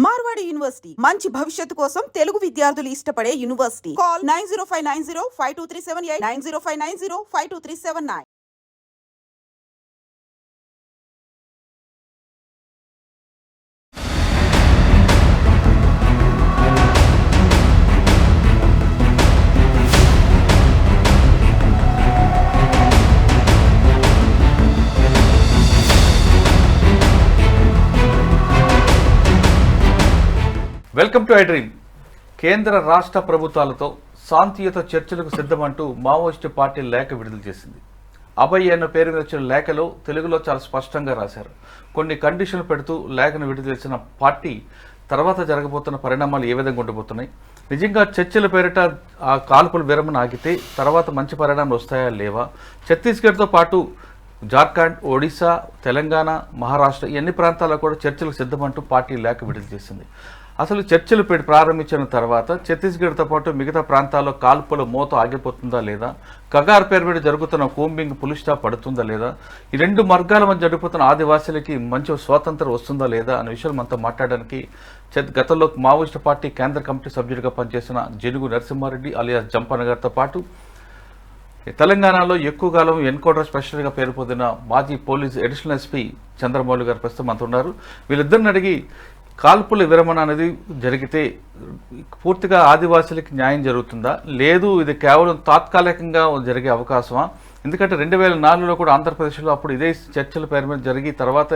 Marwadi university మంచి భవిష్యత్తు కోసం తెలుగు విద్యార్థులు ఇష్టపడే university. Call 9059052378 9059052379. Welcome to I dream. కేంద్ర రాష్ట్ర ప్రభుత్వాలతో శాంతియుత చర్చలకు సిద్ధమంటూ మావోయిస్టు పార్టీ లేఖ విడుదల చేసింది. అభయ్ అన్న పేరు మీద వచ్చిన లేఖలో తెలుగులో చాలా స్పష్టంగా రాశారు. కొన్ని కండిషన్లు పెడుతూ లేఖను విడుదల చేసిన పార్టీ తర్వాత జరగబోతున్న పరిణామాలు ఏ విధంగా ఉండబోతున్నాయి, నిజంగా చర్చల పేరిట ఆ కాల్పుల విరమణ ఆగితే తర్వాత మంచి పరిణామాలు వస్తాయా లేవా, ఛత్తీస్గఢ్తో పాటు జార్ఖండ్, ఒడిశా, తెలంగాణ, మహారాష్ట్ర ఎన్ని ప్రాంతాల్లో కూడా చర్చలకు సిద్ధమంటూ పార్టీ లేఖ విడుదల చేసింది. అసలు చర్చలు ప్రారంభించిన తర్వాత ఛత్తీస్గఢ్తో పాటు మిగతా ప్రాంతాల్లో కాల్పుల మోత ఆగిపోతుందా లేదా, కగార్ పేరు మీద జరుగుతున్న కూంబింగ్ పులిస్టా పడుతుందా లేదా, ఈ రెండు మార్గాల మధ్య జరుగుతున్న ఆదివాసీలకి మంచి స్వాతంత్రం వస్తుందా లేదా అనే విషయాలు మనతో మాట్లాడడానికి గతంలో మావోయిస్టు పార్టీ కేంద్ర కమిటీ సభ్యుడిగా పనిచేసిన జనుగు నరసింహారెడ్డి అలియాస్ జంపన్న గారితో పాటు తెలంగాణలో ఎక్కువ కాలం ఎన్కౌంటర్ స్పెషల్గా పేరు పొందిన మాజీ పోలీస్ అడిషనల్ ఎస్పీ చంద్రమౌళి గారు ప్రస్తుతం మనతో ఉన్నారు. వీళ్ళిద్దరిని అడిగి కాల్పుల విరమణ అనేది జరిగితే పూర్తిగా ఆదివాసులకి న్యాయం జరుగుతుందా, లేదు ఇది కేవలం తాత్కాలికంగా జరిగే అవకాశమా? ఎందుకంటే 2004లో కూడా ఆంధ్రప్రదేశ్లో అప్పుడు ఇదే చర్చల పేరు మీద జరిగి తర్వాత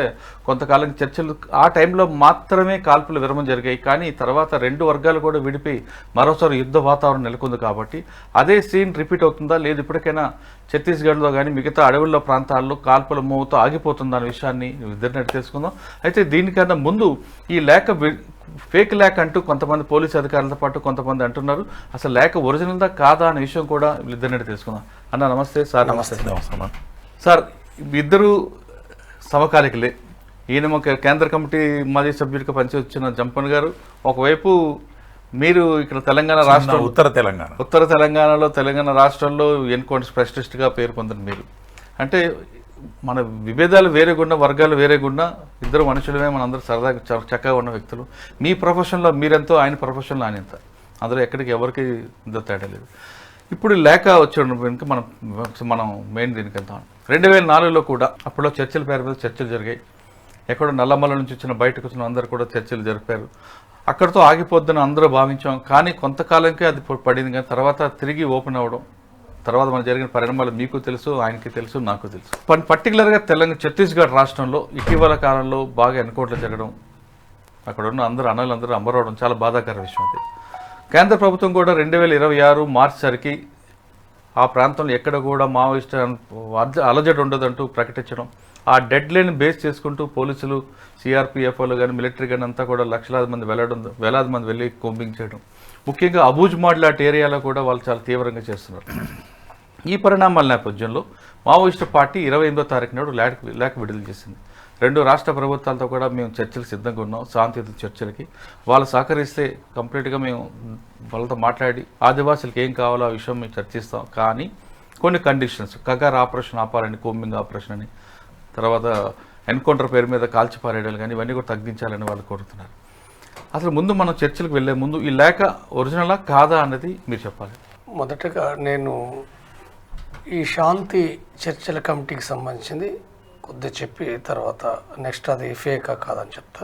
కొంతకాలం చర్చలు ఆ టైంలో మాత్రమే కాల్పుల విరమణ జరిగాయి. కానీ తర్వాత రెండు వర్గాలు కూడా విడిపోయి మరోసారి యుద్ధ వాతావరణం నెలకొంది. కాబట్టి అదే సీన్ రిపీట్ అవుతుందా, లేదు ఇప్పటికైనా ఛత్తీస్గఢ్లో కానీ మిగతా అడవుల్లో ప్రాంతాల్లో కాల్పుల మోత ఆగిపోతుందా అనే విషయాన్ని ఇద్దరిని అడిగి తెలుసుకుందాం. అయితే దీనికన్నా ముందు ఈ లేఖ ఫేక్ లేఖ అంటూ కొంతమంది పోలీసు అధికారులతో పాటు కొంతమంది అంటున్నారు. అసలు లేఖ ఒరిజినల్దా కాదా అనే విషయం కూడా వీళ్ళిద్దరిని తెలుసుకుందాం. అన్న నమస్తే సార్. నమస్తే. సార్, ఇద్దరు సమకాలికలే. ఈయన ఒక కేంద్ర కమిటీ మాజీ సభ్యుడిగా పనిచేస్తున్న జంపన్ గారు, ఒకవైపు మీరు ఇక్కడ తెలంగాణ రాష్ట్రం ఉత్తర తెలంగాణలో తెలంగాణ రాష్ట్రంలో ఎన్కౌంటర్ స్పెషలిస్ట్గా పేరు పొందిన మీరు, అంటే మన విభేదాలు వేరేగున్నా వర్గాలు వేరేగున్నా ఇద్దరు మనుషులమే, మనందరూ సరదాగా చక్కగా ఉన్న వ్యక్తులు. మీ ప్రొఫెషన్లో మీరెంతో, ఆయన ప్రొఫెషన్లో ఆయన ఎంత, అందులో ఎక్కడికి ఎవరికి ఇంత తేడా లేదు. ఇప్పుడు లేఖ వచ్చేందుకు మనం మెయిన్ దీనికి వెళ్తాం. 2004లో కూడా అప్పుడో చర్చల పేరు మీద చర్చలు జరిగాయి. ఎక్కడో నల్లమల్ల నుంచి వచ్చిన బయటకు వచ్చిన అందరూ కూడా చర్చలు జరిపారు. అక్కడితో ఆగిపోద్దని అందరూ భావించాం. కానీ కొంతకాలంకే అది పడింది. కానీ తర్వాత తిరిగి ఓపెన్ అవ్వడం, తర్వాత మనకు జరిగిన పరిణామాలు మీకు తెలుసు, ఆయనకి తెలుసు, నాకు తెలుసు. పర్టికులర్గా ఛత్తీస్గఢ్ రాష్ట్రంలో ఇటీవల కాలంలో బాగా ఎన్కౌంటర్లు జరగడం, అక్కడ ఉన్న అన్నలందరూ అమరవడం చాలా బాధాకర విషయం. అది కేంద్ర ప్రభుత్వం కూడా 2026 మార్చి సరికి ఆ ప్రాంతంలో ఎక్కడ కూడా మావోయిస్ట్ అలజడి ఉండదంటూ ప్రకటించడం, ఆ డెడ్ లైన్ బేస్ చేసుకుంటూ పోలీసులు, సిఆర్పిఎఫ్లు కానీ మిలిటరీ కానీ అంతా కూడా వేలాది మంది వెళ్ళి కోంబింగ్ చేయడం, ముఖ్యంగా అబూజ్మాడ్ లాంటి ఏరియాలో కూడా వాళ్ళు చాలా తీవ్రంగా చేస్తున్నారు. ఈ పరిణామాల నేపథ్యంలో మావోయిస్టు పార్టీ 28వ తారీఖు నాడు లేఖ విడుదల చేసింది. రెండు రాష్ట్ర ప్రభుత్వాలతో కూడా మేము చర్చలు సిద్ధంగా ఉన్నాం, శాంతియుత చర్చలకి. వాళ్ళు సహకరిస్తే కంప్లీట్గా మేము వాళ్ళతో మాట్లాడి ఆదివాసులకు ఏం కావాలో ఆ విషయం మేము చర్చిస్తాం. కానీ కొన్ని కండిషన్స్, కగార్ ఆపరేషన్ ఆపాలని, కోంబింగ్ ఆపరేషన్ అని, తర్వాత ఎన్కౌంటర్ పేరు మీద కాల్చిపారేయడాలు కానీ ఇవన్నీ కూడా తగ్గించాలని వాళ్ళు కోరుతున్నారు. అసలు ముందు మనం చర్చలకు వెళ్ళే ముందు ఈ లేఖ ఒరిజినలా కాదా అన్నది మీరు చెప్పాలి. మొదటగా నేను ఈ శాంతి చర్చల కమిటీకి సంబంధించింది కొద్దిగా చెప్పి తర్వాత నెక్స్ట్ అది ఫేకా కాదని చెప్తా.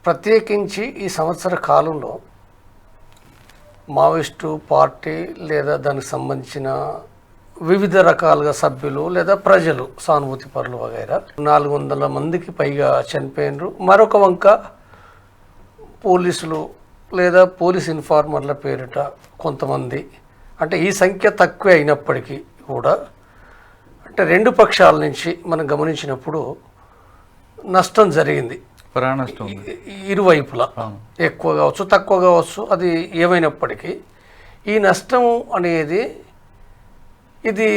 ప్రత్యేకించి ఈ సంవత్సర కాలంలో మావోయిస్టు పార్టీ లేదా దానికి సంబంధించిన వివిధ రకాలుగా సభ్యులు లేదా ప్రజలు, సానుభూతి పరులు వగైరా 400 మందికి పైగా చనిపోయినరు. మరొక వంక పోలీసులు లేదా పోలీస్ ఇన్ఫార్మర్ల పేరిట కొంతమంది, అంటే ఈ సంఖ్య తక్కువే అయినప్పటికీ కూడా అంటే రెండు పక్షాల నుంచి మనం గమనించినప్పుడు నష్టం జరిగింది. ఇరువైపులా ఎక్కువ కావచ్చు, తక్కువ కావచ్చు, అది ఏమైనప్పటికీ ఈ నష్టం అనేది ఇది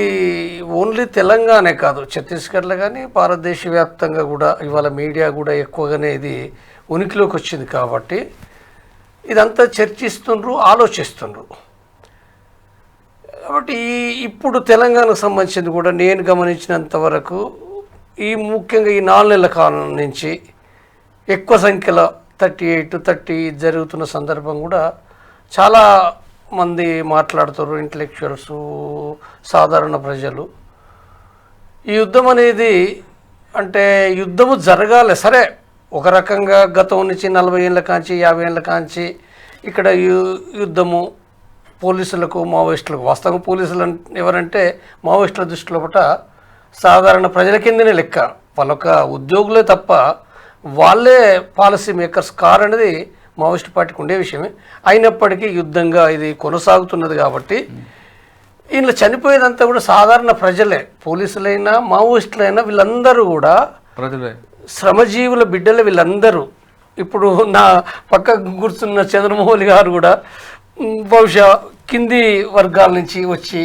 ఓన్లీ తెలంగాణే కాదు, ఛత్తీస్గఢ్లో కానీ భారతదేశ వ్యాప్తంగా కూడా ఇవాళ మీడియా కూడా ఎక్కువగానే ఇది ఉనికిలోకి వచ్చింది. కాబట్టి ఇదంతా చర్చిస్తుండ్రు, ఆలోచిస్తుండ్రు. కాబట్టి ఇప్పుడు తెలంగాణకు సంబంధించింది కూడా నేను గమనించినంత వరకు ఈ ముఖ్యంగా ఈ 4 నెలల కాలం నుంచి ఎక్కువ సంఖ్యలో 38 జరుగుతున్న సందర్భం కూడా చాలా మంది మాట్లాడుతారు, ఇంటలెక్చువల్స్, సాధారణ ప్రజలు. ఈ యుద్ధం అనేది అంటే యుద్ధము జరగాలి సరే, ఒక రకంగా గతం నుంచి 40 ఏళ్ళ కాంచి 50 ఏళ్ళ కాంచి ఇక్కడ యుద్ధము పోలీసులకు మావోయిస్టులకు, వాస్తవంగా పోలీసులు ఎవరంటే మావోయిస్టుల దృష్టిలో పట సాధారణ ప్రజల కిందనే లెక్క, వాళ్ళొక ఉద్యోగులే తప్ప వాళ్ళే పాలసీ మేకర్స్ కారనేది మావోయిస్ట్ పార్టీకి ఉండే విషయమే. అయినప్పటికీ యుద్ధంగా ఇది కొనసాగుతున్నది కాబట్టి ఇందులో చనిపోయేదంతా కూడా సాధారణ ప్రజలే, పోలీసులైనా మావోయిస్టులైనా వీళ్ళందరూ కూడా ప్రజలే, శ్రమజీవుల బిడ్డలే వీళ్ళందరూ. ఇప్పుడు నా పక్కకు కూర్చున్న చంద్రమౌళి గారు కూడా బహుశా కింది వర్గాల నుంచి వచ్చి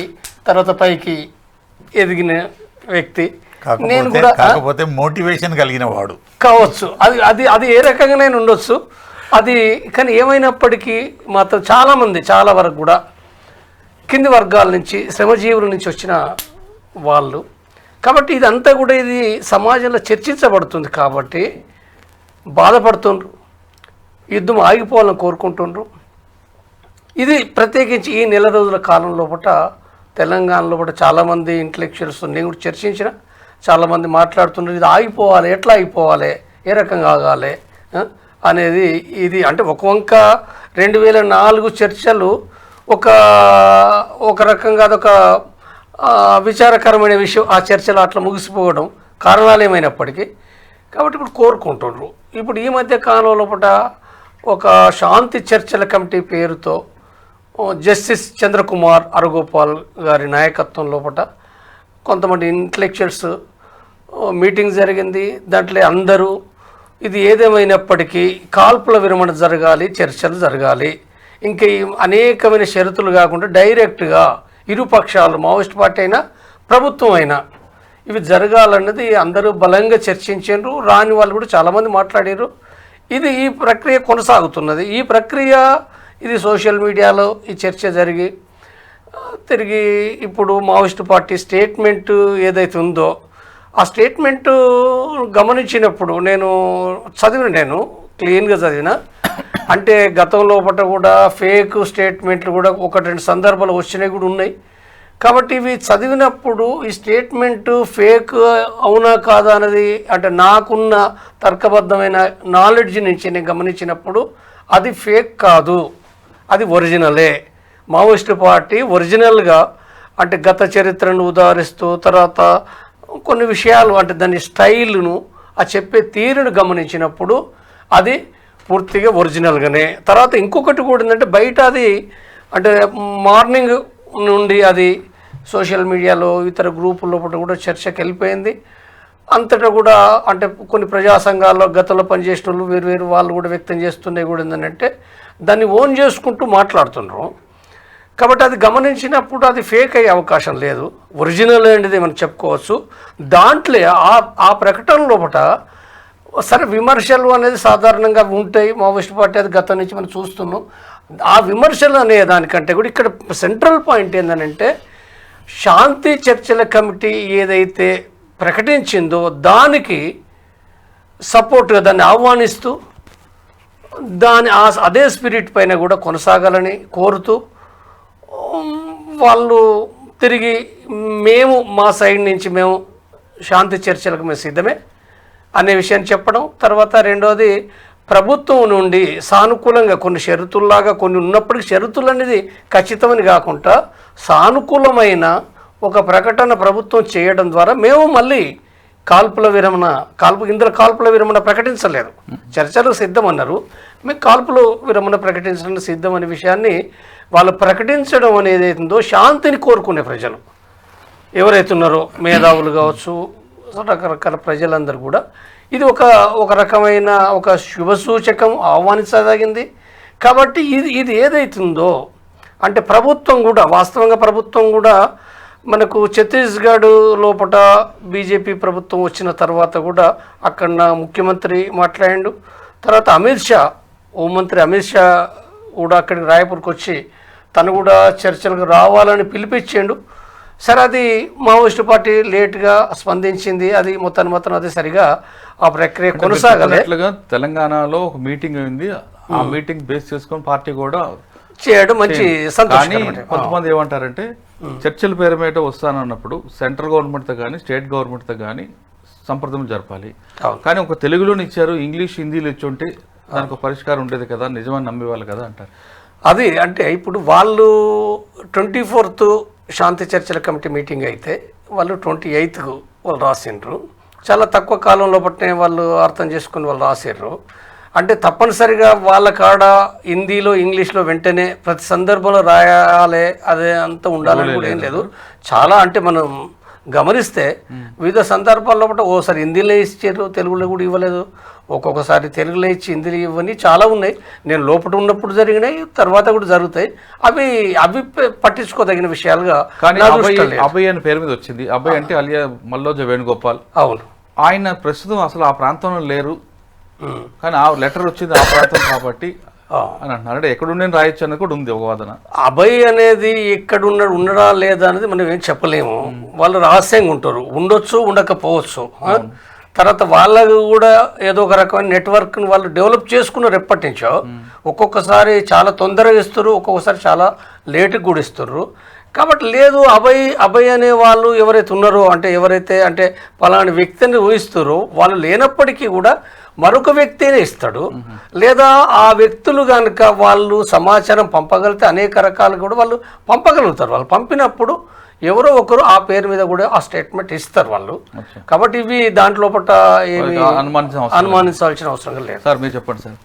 తర్వాత పైకి ఎదిగిన వ్యక్తి. నేను కూడా కాకపోతే మోటివేషన్ కలిగిన వాడు కావచ్చు, అది అది అది ఏ రకంగానైనా ఉండొచ్చు అది. కానీ ఏమైనప్పటికీ మాత్రం చాలామంది చాలా వరకు కూడా కింది వర్గాల నుంచి శ్రమజీవుల నుంచి వచ్చిన వాళ్ళు కాబట్టి ఇదంతా కూడా ఇది సమాజంలో చర్చించబడుతుంది కాబట్టి బాధపడుతుండ్రు, యుద్ధం ఆగిపోవాలని కోరుకుంటుండ్రు. ఇది ప్రత్యేకించి ఈ నెల రోజుల కాలం లోపల తెలంగాణలో కూడా చాలామంది ఇంటలెక్చువల్స్ నేను కూడా చర్చించిన చాలామంది మాట్లాడుతున్నారు, ఇది ఆగిపోవాలి, ఎట్లా ఆగిపోవాలి, ఏ రకంగా ఆగాలి అనేది. ఇది అంటే ఒక వంక 2004 చర్చలు ఒక రకంగా అదొక విచారకరమైన విషయం, ఆ చర్చలు అట్లా ముగిసిపోవడం కారణాలు ఏమైనప్పటికీ. కాబట్టి ఇప్పుడు కోరుకుంటున్నారు. ఇప్పుడు ఈ మధ్య కాలంలో లోపల ఒక శాంతి చర్చల కమిటీ పేరుతో జస్టిస్ చంద్రకుమార్ అరగోపాల్ గారి నాయకత్వం లోపల కొంతమంది ఇంటలెక్చువల్స్ మీటింగ్ జరిగింది. దాంట్లో అందరూ ఇది ఏదేమైనప్పటికీ కాల్పుల విరమణ జరగాలి, చర్చలు జరగాలి, ఇంకా అనేకమైన షరతులు కాకుండా డైరెక్ట్గా ఇరుపక్షాలు మావోయిస్ట్ పార్టీ అయినా ప్రభుత్వం అయినా ఇవి జరగాలన్నది అందరూ బలంగా చర్చించారు. రాని వాళ్ళు కూడా చాలామంది మాట్లాడారు. ఈ ప్రక్రియ కొనసాగుతున్నది. ఈ ప్రక్రియ ఇది సోషల్ మీడియాలో ఈ చర్చ తిరిగి ఇప్పుడు మావోయిస్ట్ పార్టీ స్టేట్మెంట్ ఏదైతే ఉందో ఆ స్టేట్మెంటు గమనించినప్పుడు నేను క్లీన్గా చదివిన. అంటే గతంలో కూడా ఫేక్ స్టేట్మెంట్లు కూడా 1-2 సందర్భాలు వచ్చినవి కూడా ఉన్నాయి. కాబట్టి ఇవి చదివినప్పుడు ఈ స్టేట్మెంటు ఫేక్ అవునా కాదా అనేది అంటే నాకున్న తర్కబద్ధమైన నాలెడ్జ్ నుంచి నేను గమనించినప్పుడు అది ఫేక్ కాదు, అది ఒరిజినలే. మావోయిస్ట్ పార్టీ ఒరిజినల్గా అంటే గత చరిత్రను ఉదాహరిస్తూ తర్వాత కొన్ని విషయాలు అంటే దాని స్టైల్ను ఆ చెప్పే తీరును గమనించినప్పుడు అది పూర్తిగా ఒరిజినల్గానే. తర్వాత ఇంకొకటి కూడా ఏంటంటే బయట అది అంటే మార్నింగ్ నుండి అది సోషల్ మీడియాలో ఇతర గ్రూపుల్లో కూడా చర్చకి వెళ్ళిపోయింది. అంతటా కూడా అంటే కొన్ని ప్రజా సంఘాల్లో గతంలో పనిచేసిన వాళ్ళు వేరు వాళ్ళు కూడా వ్యక్తం చేస్తున్నాయి కూడా ఏంటంటే దాన్ని ఓన్ చేసుకుంటూ మాట్లాడుతున్నారు. కాబట్టి అది గమనించినప్పుడు అది ఫేక్ అయ్యే అవకాశం లేదు, ఒరిజినల్ అనేది మనం చెప్పుకోవచ్చు. దాంట్లో ఆ ప్రకటన లోపల సరే విమర్శలు అనేది సాధారణంగా ఉంటాయి, మావోయిస్ట్ పార్టీ అది గతం నుంచి మనం చూస్తున్నాం. ఆ విమర్శలు అనే దానికంటే కూడా ఇక్కడ సెంట్రల్ పాయింట్ ఏంటంటే శాంతి చర్చల కమిటీ ఏదైతే ప్రకటించిందో దానికి సపోర్ట్గా దాన్ని ఆహ్వానిస్తూ అదే స్పిరిట్ పైన కూడా కొనసాగాలని కోరుతూ వాళ్ళు తిరిగి మేము మా సైడ్ నుంచి మేము శాంతి చర్చలకు మేము సిద్ధమే అనే విషయాన్ని చెప్పడం. తర్వాత రెండోది ప్రభుత్వం నుండి సానుకూలంగా కొన్ని షరతుల్లాగా కొన్ని ఉన్నప్పటికీ షరతులు అనేది ఖచ్చితమని కాకుండా సానుకూలమైన ఒక ప్రకటన ప్రభుత్వం చేయడం ద్వారా మేము మళ్ళీ కాల్పుల విరమణ ప్రకటించలేదు, చర్చలకు సిద్ధం అన్నారు, మేము కాల్పుల విరమణ ప్రకటించడానికి సిద్ధం అనే విషయాన్ని వాళ్ళు ప్రకటించడం అనేది ఏందో శాంతిని కోరుకునే ప్రజలు ఎవరైతే ఉన్నారో మేధావులు కావచ్చు రకరకాల ప్రజలందరూ కూడా ఇది ఒక రకమైన ఒక శుభసూచకం ఆహ్వానించదగింది. కాబట్టి ఇది ఏదైతుందో అంటే ప్రభుత్వం కూడా వాస్తవంగా ప్రభుత్వం కూడా మనకు ఛత్తీస్గఢ్ లోపల బీజేపీ ప్రభుత్వం వచ్చిన తర్వాత కూడా అక్కడ ముఖ్యమంత్రి మాట్లాడిండు. తర్వాత హోంమంత్రి అమిత్ షా కూడా అక్కడికి రాయపూర్కి వచ్చి తను కూడా చర్చలకు రావాలని పిలిపించాడు. సరే అది మావోయిస్టు పార్టీ లేట్గా స్పందించింది, అది మొత్తం అది సరిగా ఆ ప్రక్రియ కొనసాగలే. తెలంగాణలో ఒక మీటింగ్ అయింది, ఆ మీటింగ్ బేస్ చేసుకొని పార్టీ కూడా చేయడం మంచి సంతోషం. కొంతమంది ఏమంటారంటే చర్చల పేరు మీద వస్తానన్నప్పుడు సెంట్రల్ గవర్నమెంట్తో కానీ స్టేట్ గవర్నమెంట్తో కానీ సంప్రదింపులు జరపాలి. కానీ ఒక తెలుగులోని ఇచ్చారు, ఇంగ్లీష్ హిందీలో ఇచ్చి ఉంటే దానికి ఒక పరిష్కారం ఉండేది కదా, నిజమని నమ్మేవాళ్ళు కదా అంటారు. అది అంటే ఇప్పుడు వాళ్ళు 24th శాంతి చర్చల కమిటీ మీటింగ్ అయితే వాళ్ళు 28th వాళ్ళు రాసిండ్రు. చాలా తక్కువ కాలంలో బట్టే వాళ్ళు అర్థం చేసుకుని వాళ్ళు రాసిర్రు. అంటే తప్పనిసరిగా వాళ్ళ కాడ హిందీలో ఇంగ్లీష్లో వెంటనే ప్రతి సందర్భంలో రాయాలి, అదే అంతా ఉండాలని కూడా ఏం లేదు. చాలా అంటే మనం గమనిస్తే వివిధ సందర్భాల్లో బట్టి ఓసారి హిందీలో ఇచ్చారు, తెలుగులో కూడా ఇవ్వలేదు, ఒక్కొక్కసారి తెలుగులో ఇచ్చి హిందీలో ఇవ్వని చాలా ఉన్నాయి. నేను లోపల ఉన్నప్పుడు జరిగినాయి, తర్వాత కూడా జరుగుతాయి. అవి అవి పట్టించుకోదగిన విషయాలుగా. కానీ అభయ్ అనే పేరు మీద వచ్చింది. అభయ్ అంటే అలియా మల్లోజ వేణుగోపాల్. అవును, ఆయన ప్రస్తుతం అసలు ఆ ప్రాంతంలో లేరు, కానీ ఆ లెటర్ వచ్చింది ఆ ప్రాంతం కాబట్టి అని అంటున్నారు. అంటే ఎక్కడుండే రాయొచ్చు అనేది కూడా ఉంది ఒక వాదన. అభయ్ అనేది ఎక్కడున్నాడు, ఉండడా లేదా అనేది మనం ఏం చెప్పలేము. వాళ్ళు రహస్యంగా ఉంటారు, ఉండొచ్చు ఉండకపోవచ్చు. తర్వాత వాళ్ళకు కూడా ఏదో ఒక రకమైన నెట్వర్క్ని వాళ్ళు డెవలప్ చేసుకున్నారు ఎప్పటి నుంచో. ఒక్కొక్కసారి చాలా తొందరగా ఇస్తారు, ఒక్కొక్కసారి చాలా లేటుగా కూడా ఇస్తారు. కాబట్టి లేదు అభయ్ అనే వాళ్ళు ఎవరైతే ఉన్నారో, అంటే ఎవరైతే అంటే పలానా వ్యక్తిని ఊహిస్తారో వాళ్ళు లేనప్పటికీ కూడా మరొక వ్యక్తినే ఇస్తాడు. లేదా ఆ వ్యక్తులు కనుక వాళ్ళు సమాచారం పంపగలిగితే అనేక రకాలు కూడా వాళ్ళు పంపగలుగుతారు. వాళ్ళు పంపినప్పుడు ఎవరో ఒకరు ఆ పేరు మీద కూడా ఆ స్టేట్మెంట్ ఇస్తారు వాళ్ళు. కాబట్టి ఇవి దాంట్లో పట్ల ఏమి అనుమానించాల్సిన అవసరం లేదు. సార్ మీరు చెప్పండి సార్,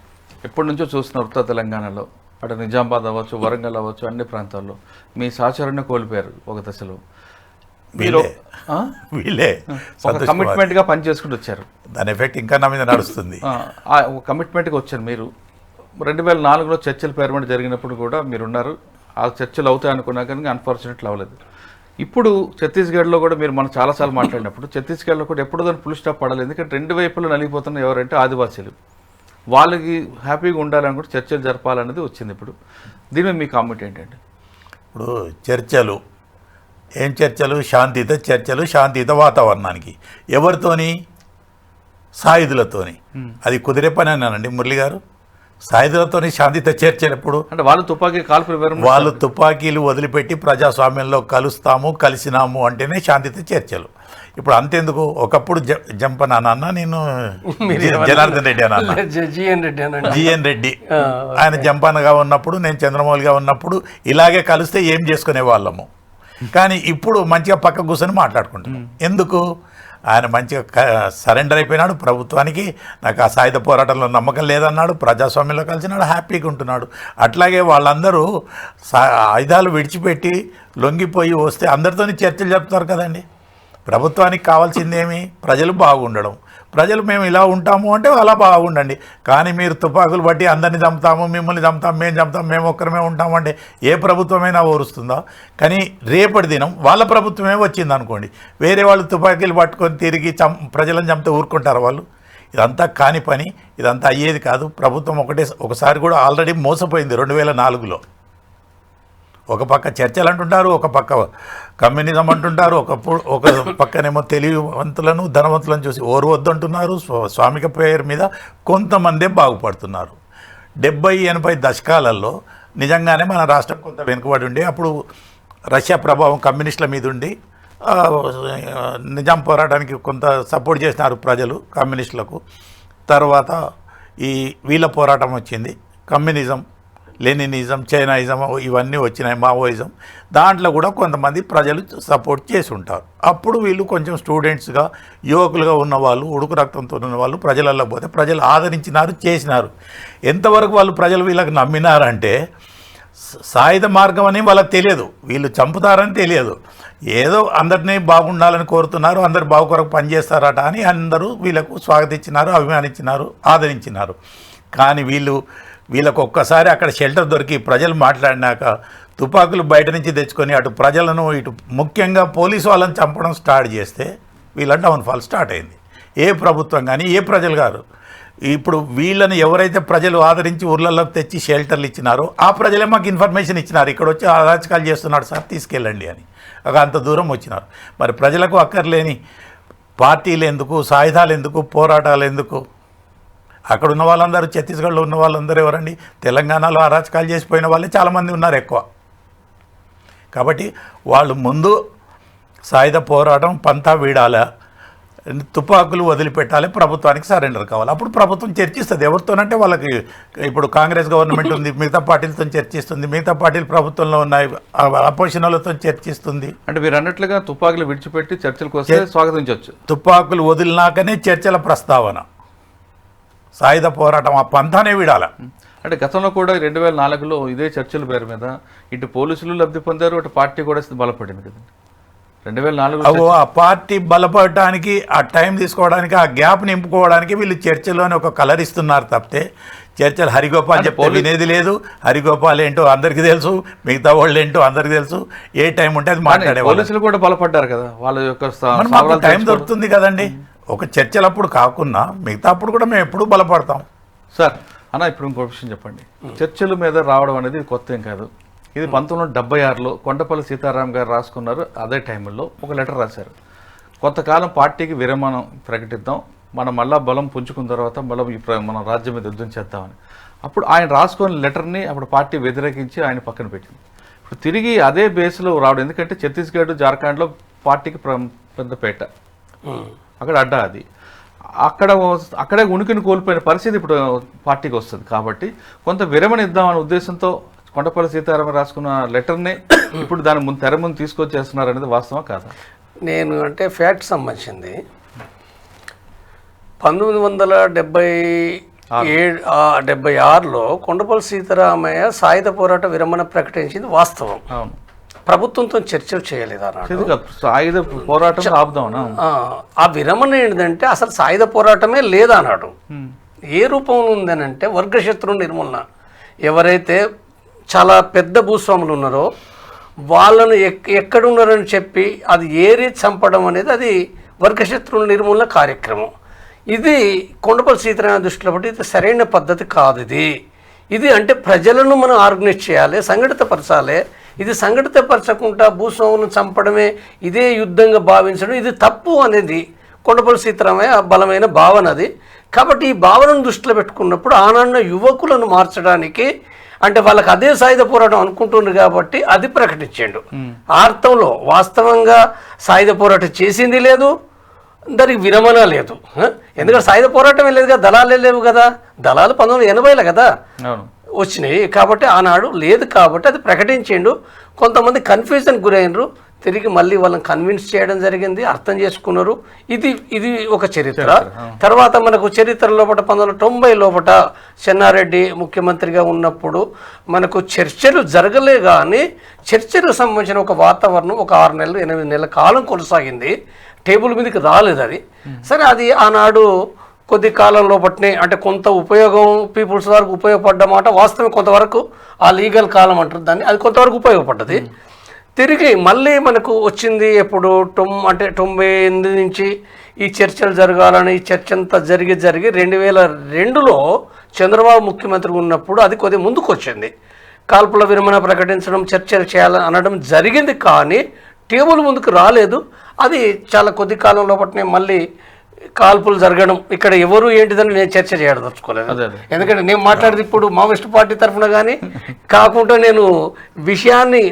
ఎప్పటి నుంచో చూస్తున్న ఉత్తర తెలంగాణలో అటు నిజామాబాద్ అవ్వచ్చు, వరంగల్ అవ్వచ్చు, అన్ని ప్రాంతాల్లో మీ సహచరుని కోల్పోయారు ఒక దశలో. వీళ్ళే కమిట్మెంట్ గా పని చేసుకుంటూ వచ్చారు, దాని ఎఫెక్ట్ ఇంకా నా మీద నడుస్తుంది. కమిట్మెంట్ గా వచ్చారు మీరు. 2004లో చర్చల పేరు మీద జరిగినప్పుడు కూడా మీరు ఉన్నారు. ఆ చర్చలు అవుతాయి అనుకున్నా కానీ అన్ఫార్చునేట్లీ అవ్వలేదు. ఇప్పుడు ఛత్తీస్గఢ్లో కూడా మీరు మనం చాలాసార్లు మాట్లాడినప్పుడు ఛత్తీస్గఢ్లో కూడా ఎప్పుడు దాన్ని ఫుల్ స్టాప్ పడాలి. ఎందుకంటే రెండు వైపులు నలిగిపోతున్న ఎవరంటే ఆదివాసీలు. వాళ్ళకి హ్యాపీగా ఉండాలని కూడా చర్చలు జరపాలనేది వచ్చింది. ఇప్పుడు దీని మీద మీ కామెంట్ ఏంటంటే? ఇప్పుడు చర్చలు ఏం చర్చలు? శాంతియుత చర్చలు, శాంతియుత వాతావరణానికి. ఎవరితోని? సాయుధులతోని. అది కుదిరే పని అన్నానండి మురళి గారు. సాయుధులతోని శాంతియుత చర్చలు ఎప్పుడు? అంటే వాళ్ళు తుపాకీ కాల్పులు, వాళ్ళు తుపాకీలు వదిలిపెట్టి ప్రజాస్వామ్యంలో కలుస్తాము, కలిసినాము అంటేనే శాంతియుత చర్చలు. ఇప్పుడు అంతెందుకు, ఒకప్పుడు జంపన్ అన్న, నేను జనార్దన్ రెడ్డి అన్న, జిఎన్ రెడ్డి ఆయన జంపన్గా ఉన్నప్పుడు, నేను చంద్రమౌళిగా ఉన్నప్పుడు ఇలాగే కలిస్తే ఏం చేసుకునే వాళ్ళము. కానీ ఇప్పుడు మంచిగా పక్క కూర్చొని మాట్లాడుకుంటున్నాం. ఎందుకు? ఆయన మంచిగా సరెండర్ అయిపోయినాడు ప్రభుత్వానికి. నాకు ఆ సాయుధ పోరాటంలో నమ్మకం లేదన్నాడు, ప్రజాస్వామ్యంలో కలిసినాడు, హ్యాపీగా ఉంటున్నాడు. అట్లాగే వాళ్ళందరూ ఆయుధాలు విడిచిపెట్టి లొంగిపోయి వస్తే అందరితోని చర్చలు జరుపుతారు కదండి. ప్రభుత్వానికి కావాల్సిందేమి? ప్రజలు బాగుండడం. ప్రజలు మేము ఇలా ఉంటాము అంటే అలా బాగుండండి. కానీ మీరు తుపాకులు బట్టి అందరినీ చంపుతాము, మిమ్మల్ని చంపుతాము, మేము చంపుతాము, మేము ఒక్కరమే ఉంటాము అంటే ఏ ప్రభుత్వమైనా ఓరుస్తుందా? కానీ రేపటి దినం వాళ్ళ ప్రభుత్వమే వచ్చింది అనుకోండి, వేరే వాళ్ళు తుపాకీలు పట్టుకొని తిరిగి ప్రజలను చంపితే ఊరుకుంటారు వాళ్ళు? ఇదంతా కాని పని, ఇదంతా అయ్యేది కాదు. ప్రభుత్వం ఒకసారి కూడా ఆల్రెడీ మోసపోయింది 2004లో. ఒక పక్క చర్చలు అంటుంటారు, ఒక పక్క కమ్యూనిజం అంటుంటారు, ఒక పక్కనేమో తెలివివంతులను ధనవంతులను చూసి ఓరు వద్దంటున్నారు. స్వామిక పేరు మీద కొంతమందే బాగుపడుతున్నారు. 70-80 దశకాలలో నిజంగానే మన రాష్ట్రం కొంత వెనుకబడి ఉండి, అప్పుడు రష్యా ప్రభావం కమ్యూనిస్టుల మీద ఉండి నిజాం పోరాటానికి కొంత సపోర్ట్ చేసినారు ప్రజలు కమ్యూనిస్టులకు. తర్వాత వీళ్ళ పోరాటం వచ్చింది, కమ్యూనిజం, లెనినిజం, చైనాయిజం ఇవన్నీ వచ్చినాయి, మావోయిజం. దాంట్లో కూడా కొంతమంది ప్రజలు సపోర్ట్ చేసి ఉంటారు. అప్పుడు వీళ్ళు కొంచెం స్టూడెంట్స్గా, యువకులుగా ఉన్నవాళ్ళు, ఉడుకు రక్తంతో ఉన్నవాళ్ళు ప్రజలలో పోతే ప్రజలు ఆదరించినారు, చేసినారు. ఎంతవరకు వాళ్ళు ప్రజలు వీళ్ళకి నమ్మినారంటే సాయుధ మార్గం అని వాళ్ళకి తెలియదు, వీళ్ళు చంపుతారని తెలియదు. ఏదో అందరినీ బాగుండాలని కోరుతున్నారు, అందరు బాగు కొరకు పనిచేస్తారట అని అందరూ వీళ్ళకు స్వాగతించినారు, అభిమానించినారు, ఆదరించినారు. కానీ వీళ్ళకు ఒక్కసారి అక్కడ షెల్టర్ దొరికి ప్రజలు మాట్లాడినాక తుపాకులు బయట నుంచి తెచ్చుకొని అటు ప్రజలను, ఇటు ముఖ్యంగా పోలీసు వాళ్ళని చంపడం స్టార్ట్ చేస్తే వీళ్ళ డౌన్ఫాల్ స్టార్ట్ అయింది. ఏ ప్రభుత్వం కానీ ఏ ప్రజలు కాదు. ఇప్పుడు వీళ్ళని ఎవరైతే ప్రజలు ఆదరించి ఊర్లలోకి తెచ్చి షెల్టర్లు ఇచ్చినారో ఆ ప్రజలే మాకు ఇన్ఫర్మేషన్ ఇచ్చినారు, ఇక్కడ వచ్చి అరాచకాలు చేస్తున్నాడు సార్ తీసుకెళ్ళండి అని. అంత దూరం వచ్చినారు. మరి ప్రజలకు అక్కర్లేని పార్టీలు ఎందుకు, సాయుధాలు ఎందుకు, పోరాటాలు ఎందుకు? అక్కడ ఉన్న వాళ్ళందరూ, ఛత్తీస్గఢ్లో ఉన్న వాళ్ళందరూ ఎవరండి? తెలంగాణలో అరాచకాలు చేసిపోయిన వాళ్ళే చాలామంది ఉన్నారు ఎక్కువ. కాబట్టి వాళ్ళు ముందు సాయుధ పోరాటం పంతా వీడాల, తుపాకులు వదిలిపెట్టాలి, ప్రభుత్వానికి సరెండర్ కావాలి. అప్పుడు ప్రభుత్వం చర్చిస్తుంది ఎవరితోనంటే వాళ్ళకి. ఇప్పుడు కాంగ్రెస్ గవర్నమెంట్ ఉంది, మిగతా పార్టీలతో చర్చిస్తుంది, మిగతా పార్టీలు ప్రభుత్వంలో ఉన్నాయి, అపోజిషన్ వాళ్ళతో చర్చిస్తుంది. అంటే మీరు అన్నట్లుగా తుపాకులు విడిచిపెట్టి చర్చలకు వస్తే స్వాగతించవచ్చు. తుపాకులు వదిలినాకనే చర్చల ప్రస్తావన, సాయుధ పోరాటం ఆ పంతానే వీడాల. అంటే గతంలో కూడా 2004లో ఇదే చర్చల పేరు మీద ఇటు పోలీసులు లబ్ధి పొందారు, అటు పార్టీ కూడా బలపడింది కదండి 2004. ఆ పార్టీ బలపడటానికి, ఆ టైం తీసుకోవడానికి, ఆ గ్యాప్ నింపుకోవడానికి వీళ్ళు చర్చలోనే ఒక కలర్ ఇస్తున్నారు తప్పితే చర్చలు హరిగోపాల్ చెప్తే వినేది లేదు. హరిగోపాల్ ఏంటో అందరికీ తెలుసు, మిగతా వాళ్ళు ఏంటో అందరికీ తెలుసు. ఏ టైం ఉంటే అది మాట్లాడే. పోలీసులు కూడా బలపడ్డారు కదా, వాళ్ళ యొక్క మాకు టైం దొరుకుతుంది కదండి. ఒక చర్చలప్పుడు కాకుండా మిగతా అప్పుడు కూడా మేము ఎప్పుడూ బలపడతాం సార్. అన్న ఇప్పుడు ఇంకో విషయం చెప్పండి, చర్చల మీద రావడం అనేది కొత్త ఏం కాదు. ఇది 1976లో కొండపల్లి సీతారాం గారు రాసుకున్నారు. అదే టైంలో ఒక లెటర్ రాశారు, కొంతకాలం పార్టీకి విరమణం ప్రకటిద్దాం, మనం మళ్ళా బలం పుంజుకున్న తర్వాత మళ్ళీ మన రాజ్యం మీద యుద్ధం చేద్దామని. అప్పుడు ఆయన రాసుకున్న లెటర్ని అప్పుడు పార్టీ వ్యతిరేకించి ఆయన పక్కన పెట్టింది. ఇప్పుడు తిరిగి అదే బేస్లో రావడం, ఎందుకంటే ఛత్తీస్గఢ్, జార్ఖండ్లో పార్టీకి పెద్దపేట, అక్కడ అడ్డా అది. అక్కడే ఉనికిని కోల్పోయిన పరిస్థితి ఇప్పుడు పార్టీకి వస్తుంది. కాబట్టి కొంత విరమణ ఇద్దామనే ఉద్దేశంతో కొండపల్లి సీతారామన్ రాసుకున్న లెటర్ని ఇప్పుడు దాని తెర ముందు తీసుకొచ్చేస్తున్నారు అనేది వాస్తవం కాదా? నేను అంటే ఫ్యాక్ట్ సంబంధించింది 1976లో కొండపల్లి సీతారామయ్య సాయుధ పోరాట విరమణ ప్రకటించింది వాస్తవం. అవును, ప్రభుత్వంతో చర్చలు చేయలేదు అన్నాడు. సాయుధ పోరాటం ఆపుదామనా? ఆ విరమణ ఏంటంటే అసలు సాయుధ పోరాటమే లేదన్నాడు. ఏ రూపంలో ఉందనంటే వర్గశత్రు నిర్మూలన. ఎవరైతే చాలా పెద్ద భూస్వాములు ఉన్నారో వాళ్ళను ఎక్కడున్నారని చెప్పి అది ఏరి చంపడం అనేది అది వర్గశత్రువుల నిర్మూలన కార్యక్రమం. ఇది కొండపల్లి సీతారామయ్య దృష్టిలో బట్టి ఇది సరైన పద్ధతి కాదు. ఇది అంటే ప్రజలను మనం ఆర్గనైజ్ చేయాలి, సంఘటితపరచాలి. ఇది సంఘటితపరచకుండా భూస్వాములను చంపడమే ఇదే యుద్ధంగా భావించడం ఇది తప్పు అనేది కొండపల్లి సీతారామయ్య బలమైన భావన అది. కాబట్టి ఈ భావనను దృష్టిలో పెట్టుకున్నప్పుడు ఆనాన్న యువకులను మార్చడానికి, అంటే వాళ్ళకి అదే సాయుధ పోరాటం అనుకుంటున్నారు కాబట్టి అది ప్రకటించాడు. ఆ అర్థంలో వాస్తవంగా సాయుధ పోరాటం చేసింది లేదు, దానికి విరమణ లేదు. ఎందుకంటే సాయుధ పోరాటమే లేదు కదా, దళాలే లేవు కదా. దళాలు 1980లో కదా వచ్చినాయి. కాబట్టి ఆనాడు లేదు కాబట్టి అది ప్రకటించిండు. కొంతమంది కన్ఫ్యూజన్ గురైనరు, తిరిగి మళ్ళీ వాళ్ళని కన్విన్స్ చేయడం జరిగింది, అర్థం చేసుకున్నారు. ఇది ఒక చరిత్ర. తర్వాత మనకు చరిత్ర లోపల 1990 లోపల చెన్నారెడ్డి ముఖ్యమంత్రిగా ఉన్నప్పుడు మనకు చర్చలు జరగలే కానీ చర్చలకు సంబంధించిన ఒక వాతావరణం ఒక 6 నెలలు 8 నెలల కాలం కొనసాగింది. టేబుల్ మీదకి రాలేదు అది. సరే, అది ఆనాడు కొద్ది కాలం లోపట్నే అంటే కొంత ఉపయోగం పీపుల్స్ వరకు ఉపయోగపడ్డమాట వాస్తవం. కొంతవరకు ఆ లీగల్ కాలం అంటారు దాన్ని, అది కొంతవరకు ఉపయోగపడ్డది. తిరిగి మళ్ళీ మనకు వచ్చింది ఎప్పుడు 98 నుంచి ఈ చర్చలు జరగాలని ఈ చర్చ అంతా జరిగి 2002లో చంద్రబాబు ముఖ్యమంత్రి ఉన్నప్పుడు అది కొద్దిగా ముందుకు వచ్చింది. కాల్పుల విరమణ ప్రకటించడం, చర్చలు చేయాలని అనడం జరిగింది కానీ టేబుల్ ముందుకు రాలేదు. అది చాలా కొద్ది కాలం లోపలనే మళ్ళీ కాల్పులు జరగడం, ఇక్కడ ఎవరు ఏంటిదని నేను చర్చ చేయడం తలుచుకోలేదు. ఎందుకంటే నేను మాట్లాడేది ఇప్పుడు మావోయిస్ట్ పార్టీ తరఫున కానీ కాకుండా నేను విషయాన్ని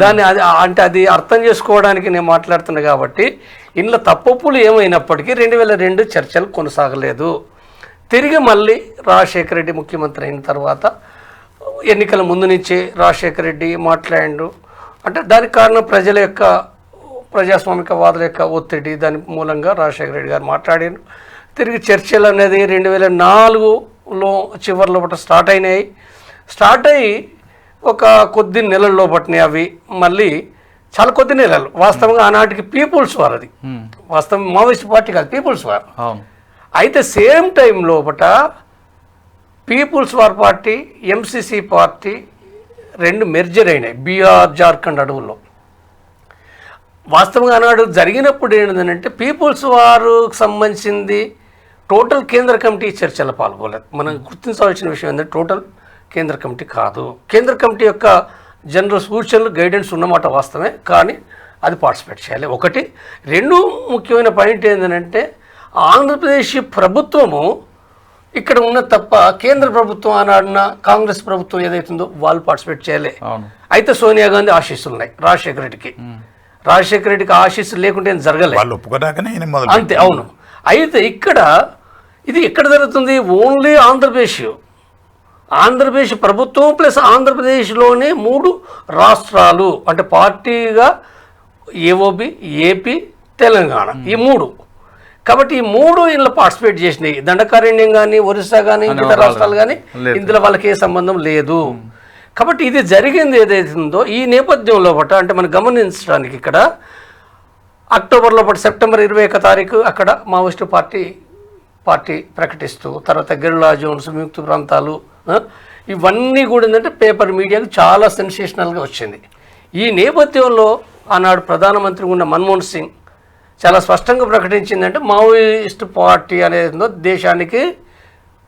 దాన్ని అంటే అది అర్థం చేసుకోవడానికి నేను మాట్లాడుతున్నా. కాబట్టి ఇంట్లో తప్పులు ఏమైనప్పటికీ 2002 చర్చలు కొనసాగలేదు. తిరిగి మళ్ళీ రాజశేఖర రెడ్డి ముఖ్యమంత్రి అయిన తర్వాత ఎన్నికల ముందు నుంచే రాజశేఖర రెడ్డి మాట్లాడిండు. అంటే దానికి కారణం ప్రజల యొక్క ప్రజాస్వామికవాదుల యొక్క ఒత్తిడి. దాని మూలంగా రాజశేఖర రెడ్డి గారు మాట్లాడారు. తిరిగి చర్చలు అనేది 2004లో చివరి లోపల స్టార్ట్ అయినాయి. స్టార్ట్ అయ్యి ఒక కొద్ది నెలల లోపట్నే అవి మళ్ళీ చాలా కొద్ది నెలలు. వాస్తవంగా ఆనాటికి పీపుల్స్ వార్, అది వాస్తవం మావోయిస్ట్ పార్టీ కాదు, పీపుల్స్ వార్. అయితే సేమ్ టైం లోపల people's war party, MCC party 2 merger అయినాయి బీహార్ జార్ఖండ్ అడవుల్లో. వాస్తవంగా ఆనాడు జరిగినప్పుడు ఏంటంటే పీపుల్స్ వార్కి సంబంధించింది టోటల్ కేంద్ర కమిటీ చర్చలో పాల్గొలేదు. మనం గుర్తించవలసిన విషయం ఏంటంటే టోటల్ కేంద్ర కమిటీ కాదు. కేంద్ర కమిటీ యొక్క జనరల్ సూచనలు గైడెన్స్ ఉన్నమాట వాస్తవమే, కానీ అది పార్టిసిపేట్ చేయాలి. ఒకటి. రెండు ముఖ్యమైన పాయింట్ ఏంటంటే ఆంధ్రప్రదేశ్ ప్రభుత్వము ఇక్కడ ఉన్న తప్ప కేంద్ర ప్రభుత్వం ఆనాడిన కాంగ్రెస్ ప్రభుత్వం ఏదైతుందో వాళ్ళు పార్టిసిపేట్ చేయాలి. అయితే సోనియా గాంధీ ఆశీస్సులు ఉన్నాయి రాజశేఖర రెడ్డికి ఆశీస్సులు లేకుంటే ఏం జరగలేదు, వాళ్ళు ఒప్పుకోదాకనే అంతే. అవును. అయితే ఇక్కడ ఇది ఎక్కడ జరుగుతుంది? ఓన్లీ ఆంధ్రప్రదేశ్ ప్రభుత్వం ప్లస్ ఆంధ్రప్రదేశ్లోనే 3 రాష్ట్రాలు అంటే పార్టీగా ఏఓబి, ఏపీ, తెలంగాణ, ఈ 3. కాబట్టి ఈ 3 ఇందులో పార్టిసిపేట్ చేసినాయి. దండకారణ్యం కానీ, ఒరిస్సా కానీ, ఇతర రాష్ట్రాలు కానీ ఇందులో వాళ్ళకి ఏ సంబంధం లేదు. కాబట్టి ఇది జరిగింది ఏదైతుందో ఈ నేపథ్యంలో అంటే మనం గమనించడానికి ఇక్కడ అక్టోబర్లో సెప్టెంబర్ 21 తారీఖు అక్కడ మావోయిస్టు పార్టీ ప్రకటిస్తూ తర్వాత గెరిల్లా జోన్స్, విముక్త ప్రాంతాలు ఇవన్నీ కూడా ఏంటంటే పేపర్ మీడియాకు చాలా సెన్సేషనల్గా వచ్చింది. ఈ నేపథ్యంలో ఆనాడు ప్రధానమంత్రి ఉన్న మన్మోహన్ సింగ్ చాలా స్పష్టంగా ప్రకటించిందంటే మావోయిస్టు పార్టీ అనేది దేశానికి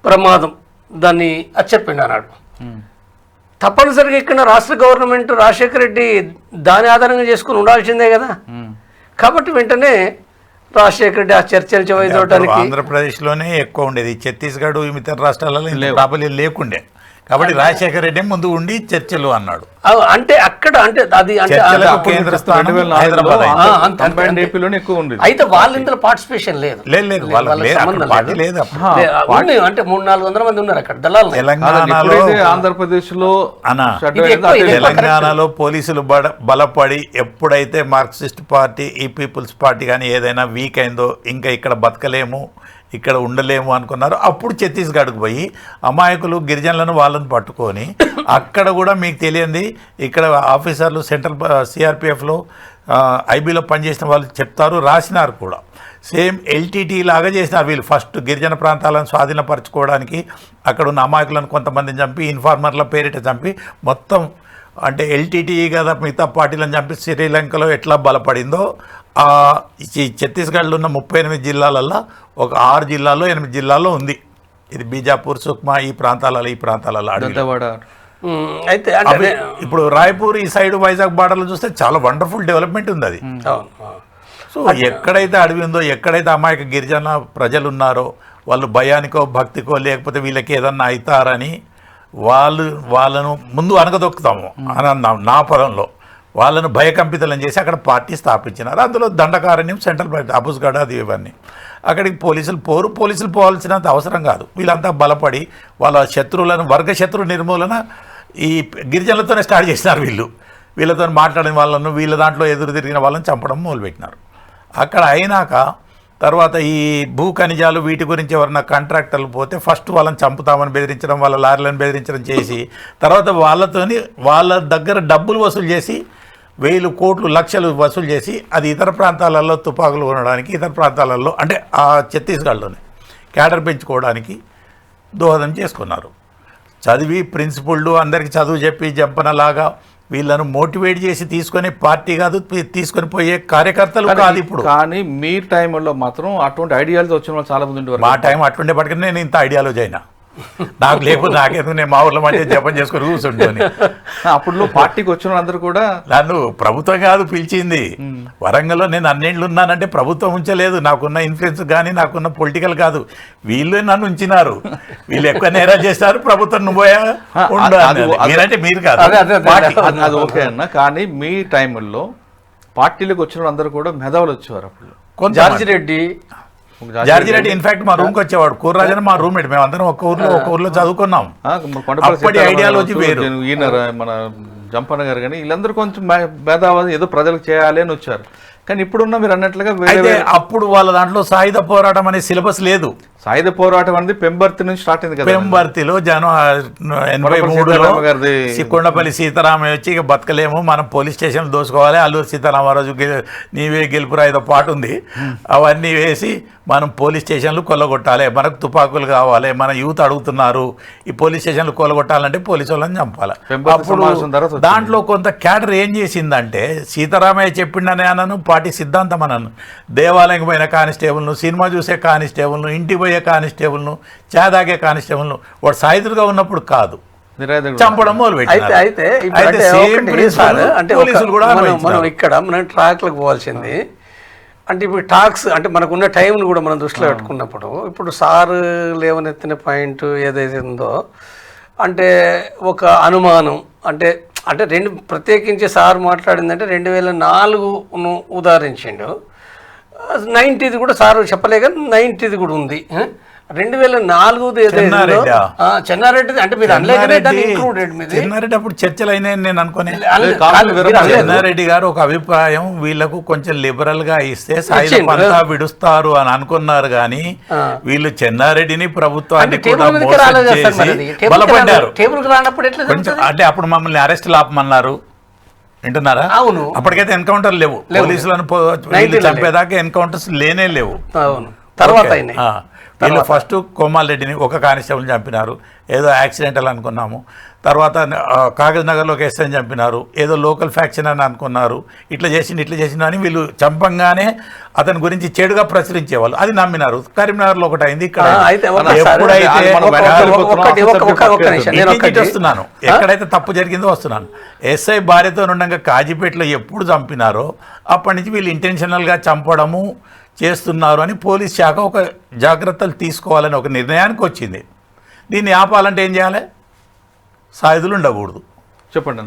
ప్రమాదం, దాన్ని చెప్పిండు అన్నాడు. తప్పనిసరిగా ఇక్కడ రాష్ట్ర గవర్నమెంట్ రాజశేఖర రెడ్డి దాని ఆధారంగా చేసుకుని ఉండాల్సిందే కదా. కాబట్టి వెంటనే రాజశేఖర రెడ్డి ఆ చర్చలు చదివడానికి ఆంధ్రప్రదేశ్లోనే ఎక్కువ ఉండేది, ఛత్తీస్గఢ్ ఇతర రాష్ట్రాలలో ప్రాబల్యం లేకుండే. కాబట్టి రాజశేఖర రెడ్డి ముందు ఉండి చర్చలు అన్నాడు. అంటే అక్కడ అంటే అది కేంద్ర స్థానం హైదరాబాద్ అయితే వాళ్ళ ఇందులో పార్టిసిపేషన్ లేదు, అంటే 300-400 మంది ఉన్నారు అక్కడ దళాలు. తెలంగాణలో పోలీసులు బలపడి ఎప్పుడైతే మార్క్సిస్ట్ పార్టీ, ఈ పీపుల్స్ పార్టీ కానీ ఏదైనా వీక్ అయిందో ఇంకా ఇక్కడ బతకలేము, ఇక్కడ ఉండలేము అనుకున్నారు. అప్పుడు ఛత్తీస్గఢ్కు పోయి అమాయకులు గిరిజనులను వాళ్ళని పట్టుకొని అక్కడ కూడా మీకు తెలియంది ఇక్కడ ఆఫీసర్లు సెంట్రల్ సిఆర్పిఎఫ్లో ఐబీలో పనిచేసిన వాళ్ళు చెప్తారు, రాసినారు కూడా. సేమ్ ఎల్టీటీ లాగా చేసినారు వీళ్ళు. ఫస్ట్ గిరిజన ప్రాంతాలను స్వాధీనపరచుకోవడానికి అక్కడ ఉన్న అమాయకులను కొంతమందిని చంపి, ఇన్ఫార్మర్ల పేరిట చంపి, మొత్తం అంటే ఎల్టీటీ కదా మిగతా పార్టీలను చంపి శ్రీలంకలో ఎట్లా బలపడిందో ఈ ఛత్తీస్గఢ్లో ఉన్న 38 జిల్లాలలో ఒక 6 జిల్లాల్లో 8 జిల్లాల్లో ఉంది. ఇది బీజాపూర్, సుక్మా, ఈ ప్రాంతాలలో అయితే ఇప్పుడు రాయ్పూర్ ఈ సైడ్ వైజాగ్ బార్డర్లో చూస్తే చాలా వండర్ఫుల్ డెవలప్మెంట్ ఉంది అది. సో ఎక్కడైతే అడవి ఉందో, ఎక్కడైతే అమాయక గిరిజన ప్రజలు ఉన్నారో వాళ్ళు భయానికో భక్తికో లేకపోతే వీళ్ళకి ఏదన్నా అవుతారని వాళ్ళను ముందు అనగదొక్కుతాము అని అన్నాం నా పదంలో. వాళ్ళను భయకంపితులను చేసి అక్కడ పార్టీ స్థాపించినారు. అందులో దండకారణ్యం, సెంట్రల్ పార్టీ, అబుస్గఢ, అది ఇవన్నీ. అక్కడికి పోలీసులు పోవాల్సినంత అవసరం కాదు. వీళ్ళంతా బలపడి వాళ్ళ శత్రువులను, వర్గ శత్రు నిర్మూలన ఈ గిరిజనులతోనే స్టార్ట్ చేసినారు. వీళ్ళతో మాట్లాడిన వాళ్ళను, వీళ్ళ దాంట్లో ఎదురు తిరిగిన వాళ్ళని చంపడం మొదలుపెట్టినారు. అక్కడ అయినాక తర్వాత ఈ భూ ఖనిజాలు వీటి గురించి ఎవరన్నా కాంట్రాక్టర్లు పోతే ఫస్ట్ వాళ్ళని చంపుతామని బెదిరించడం, వాళ్ళ లారీలను బెదిరించడం చేసి తర్వాత వాళ్ళ దగ్గర డబ్బులు వసూలు చేసి 1000 కోట్లు లక్షలు వసూలు చేసి అది ఇతర ప్రాంతాలలో తుపాకులు కొనడానికి, ఇతర ప్రాంతాలలో అంటే ఆ ఛత్తీస్గఢ్లోనే క్యాడర్ పెంచుకోవడానికి దోహదం చేసుకున్నారు. చదివి ప్రిన్సిపల్లు అందరికీ చదువు చెప్పి జంపనలాగా వీళ్ళను మోటివేట్ చేసి తీసుకునే పార్టీ కాదు, తీసుకొని పోయే కార్యకర్తలు కాదు ఇప్పుడు. కానీ మీ టైంలో మాత్రం అటువంటి ఐడియాలజీ వచ్చిన వాళ్ళు చాలా మంది ఉండేవారు. మా టైం అట్లుండే పట్టుకుని నేను ఇంత ఐడియాలజీ అయినా నాకు లేకపోతే నాకేందుకు, నేను మా ఊర్లో మధ్య జపం చేసుకుని కూర్చుంటుని. అప్పుడు పార్టీకి వచ్చిన వాళ్ళందరూ కూడా నన్ను ప్రభుత్వం కాదు పిలిచింది. వరంగల్లో నేను అన్నేళ్ళు ఉన్నానంటే ప్రభుత్వం ఉంచలేదు. నాకున్న ఇన్ఫ్లుయెన్స్ కానీ నాకున్న పొలిటికల్ కాదు, వీళ్ళు నన్ను ఉంచినారు. వీళ్ళు ఎక్కువ నేరాలు చేస్తారు, ప్రభుత్వం నువ్వోయా మీరంటే మీరు కాదు. అది ఓకే అన్న. కానీ మీ టైంలో పార్టీలకు వచ్చిన వాళ్ళందరూ కూడా మెదవులు వచ్చేవారు. అప్పుడు జార్జి రెడ్డి ఇన్ఫాక్ట్ మా రూమ్కి వచ్చేవాడు. కూర్రాజన్ మా రూమ్మేట్, మేము అందరం ఒక ఊర్లో చదువుకున్నాం. అప్పటి ఐడియాలజీ వేరు. ఈయన మన జంపన్న గారు కానీ వీళ్ళందరూ కొంచెం భేదావాదం ఏదో ప్రజలకు చేయాలి అని వచ్చారు. కానీ ఇప్పుడున్న మీరు అన్నట్లుగా అప్పుడు వాళ్ళ దాంట్లో సాయుధ పోరాటం అనే సిలబస్ లేదు. సాయుధ పోరాటం అనేది పెంబర్తి నుంచి స్టార్ట్ అయింది కదా. పెంబర్తిలో జనవరి 83లో కొండపల్లి సీతారామయ్య వచ్చి ఇక బతకలేము, మనం పోలీస్ స్టేషన్ దోసుకోవాలి, అల్లూరు సీతారామరాజు నీవే గెలుపురా ఏదో పాట ఉంది, అవన్నీ వేసి మనం పోలీస్ స్టేషన్లు కొల్లగొట్టాలి, మనకు తుపాకులు కావాలి, మన యూత్ అడుగుతున్నారు, ఈ పోలీస్ స్టేషన్లు కొల్లగొట్టాలంటే పోలీసు వాళ్ళని చంపాలి. అప్పుడు దాంట్లో కొంత క్యాడర్ ఏం చేసిందంటే సీతారామయ్య చెప్పిండని అనను, పార్టీ సిద్ధాంతం అనను, దేవాలయం పోయిన కానిస్టేబుల్ను, సినిమా చూసే కానిస్టేబుల్ను, ఇంటికి పోయే కానిస్టేబుల్ను, చాదాగే కానిస్టేబుల్ను వాడు సాయుధులుగా ఉన్నప్పుడు కాదు చంపడం మొదలుపెట్టారు. మనం ఇక్కడ మనం ట్రాక్లకు పోవాల్సింది అంటే ఇప్పుడు టాక్స్ అంటే మనకున్న టైంను కూడా మనం దృష్టిలో పెట్టుకున్నప్పుడు ఇప్పుడు సారు లేవనెత్తిన పాయింట్ ఏదైతే ఉందో అంటే ఒక అనుమానం అంటే అంటే ప్రత్యేకించి సార్ మాట్లాడిందంటే 2004ను ఉదాహరించిండు. 90ది కూడా సార్ చెప్పలే కానీ 90ది కూడా ఉంది. 2004 చెన్నారెడ్డి అంటే మీరు చెన్నారెడ్డి అప్పుడు చర్చలు అయినాయని నేను అనుకునే. చెన్నారెడ్డి గారు ఒక అభిప్రాయం వీళ్ళకు కొంచెం లిబరల్ గా ఇస్తే సాయుధ పంతా విడుస్తారు అని అనుకున్నారు కానీ వీళ్ళు చెన్నారెడ్డిని ప్రభుత్వాన్ని కూడా మోసం చేసి బలపడ్డారు. కొంచెం అంటే అప్పుడు మమ్మల్ని అరెస్ట్ ఆపమన్నారు వింటున్నారా? అవును, అప్పటికైతే ఎన్కౌంటర్ లేవు, పోలీసులను చంపేదాకా ఎన్కౌంటర్స్ లేనే లేవు. తర్వాత వీళ్ళు ఫస్ట్ కోమారెడ్డిని ఒక కానిస్టేబుల్ చంపినారు, ఏదో యాక్సిడెంటల్ అనుకున్నాము. తర్వాత కాగజ్ నగర్లోకి ఎస్ఐని చంపినారు, ఏదో లోకల్ ఫ్యాక్షన్ అని అనుకున్నారు. ఇట్లా చేసిండు అని వీళ్ళు చంపంగానే అతని గురించి చెడుగా ప్రచురించేవాళ్ళు, అది నమ్మినారు. కరీంనగర్లో ఒకటి అయింది. ఇక్కడ ఎప్పుడైతే వస్తున్నాను ఎక్కడైతే తప్పు జరిగిందో వస్తున్నాను, ఎస్ఐ భార్యతో ఉండగా కాజీపేటలో ఎప్పుడు చంపినారో అప్పటి నుంచి వీళ్ళు ఇంటెన్షనల్గా చంపడము చేస్తున్నారు అని పోలీస్ శాఖ ఒక జాగ్రత్తలు తీసుకోవాలని ఒక నిర్ణయానికి వచ్చింది. దీన్ని ఆపాలంటే ఏం చేయాలి? సాయుధులు ఉండకూడదు. చెప్పండి.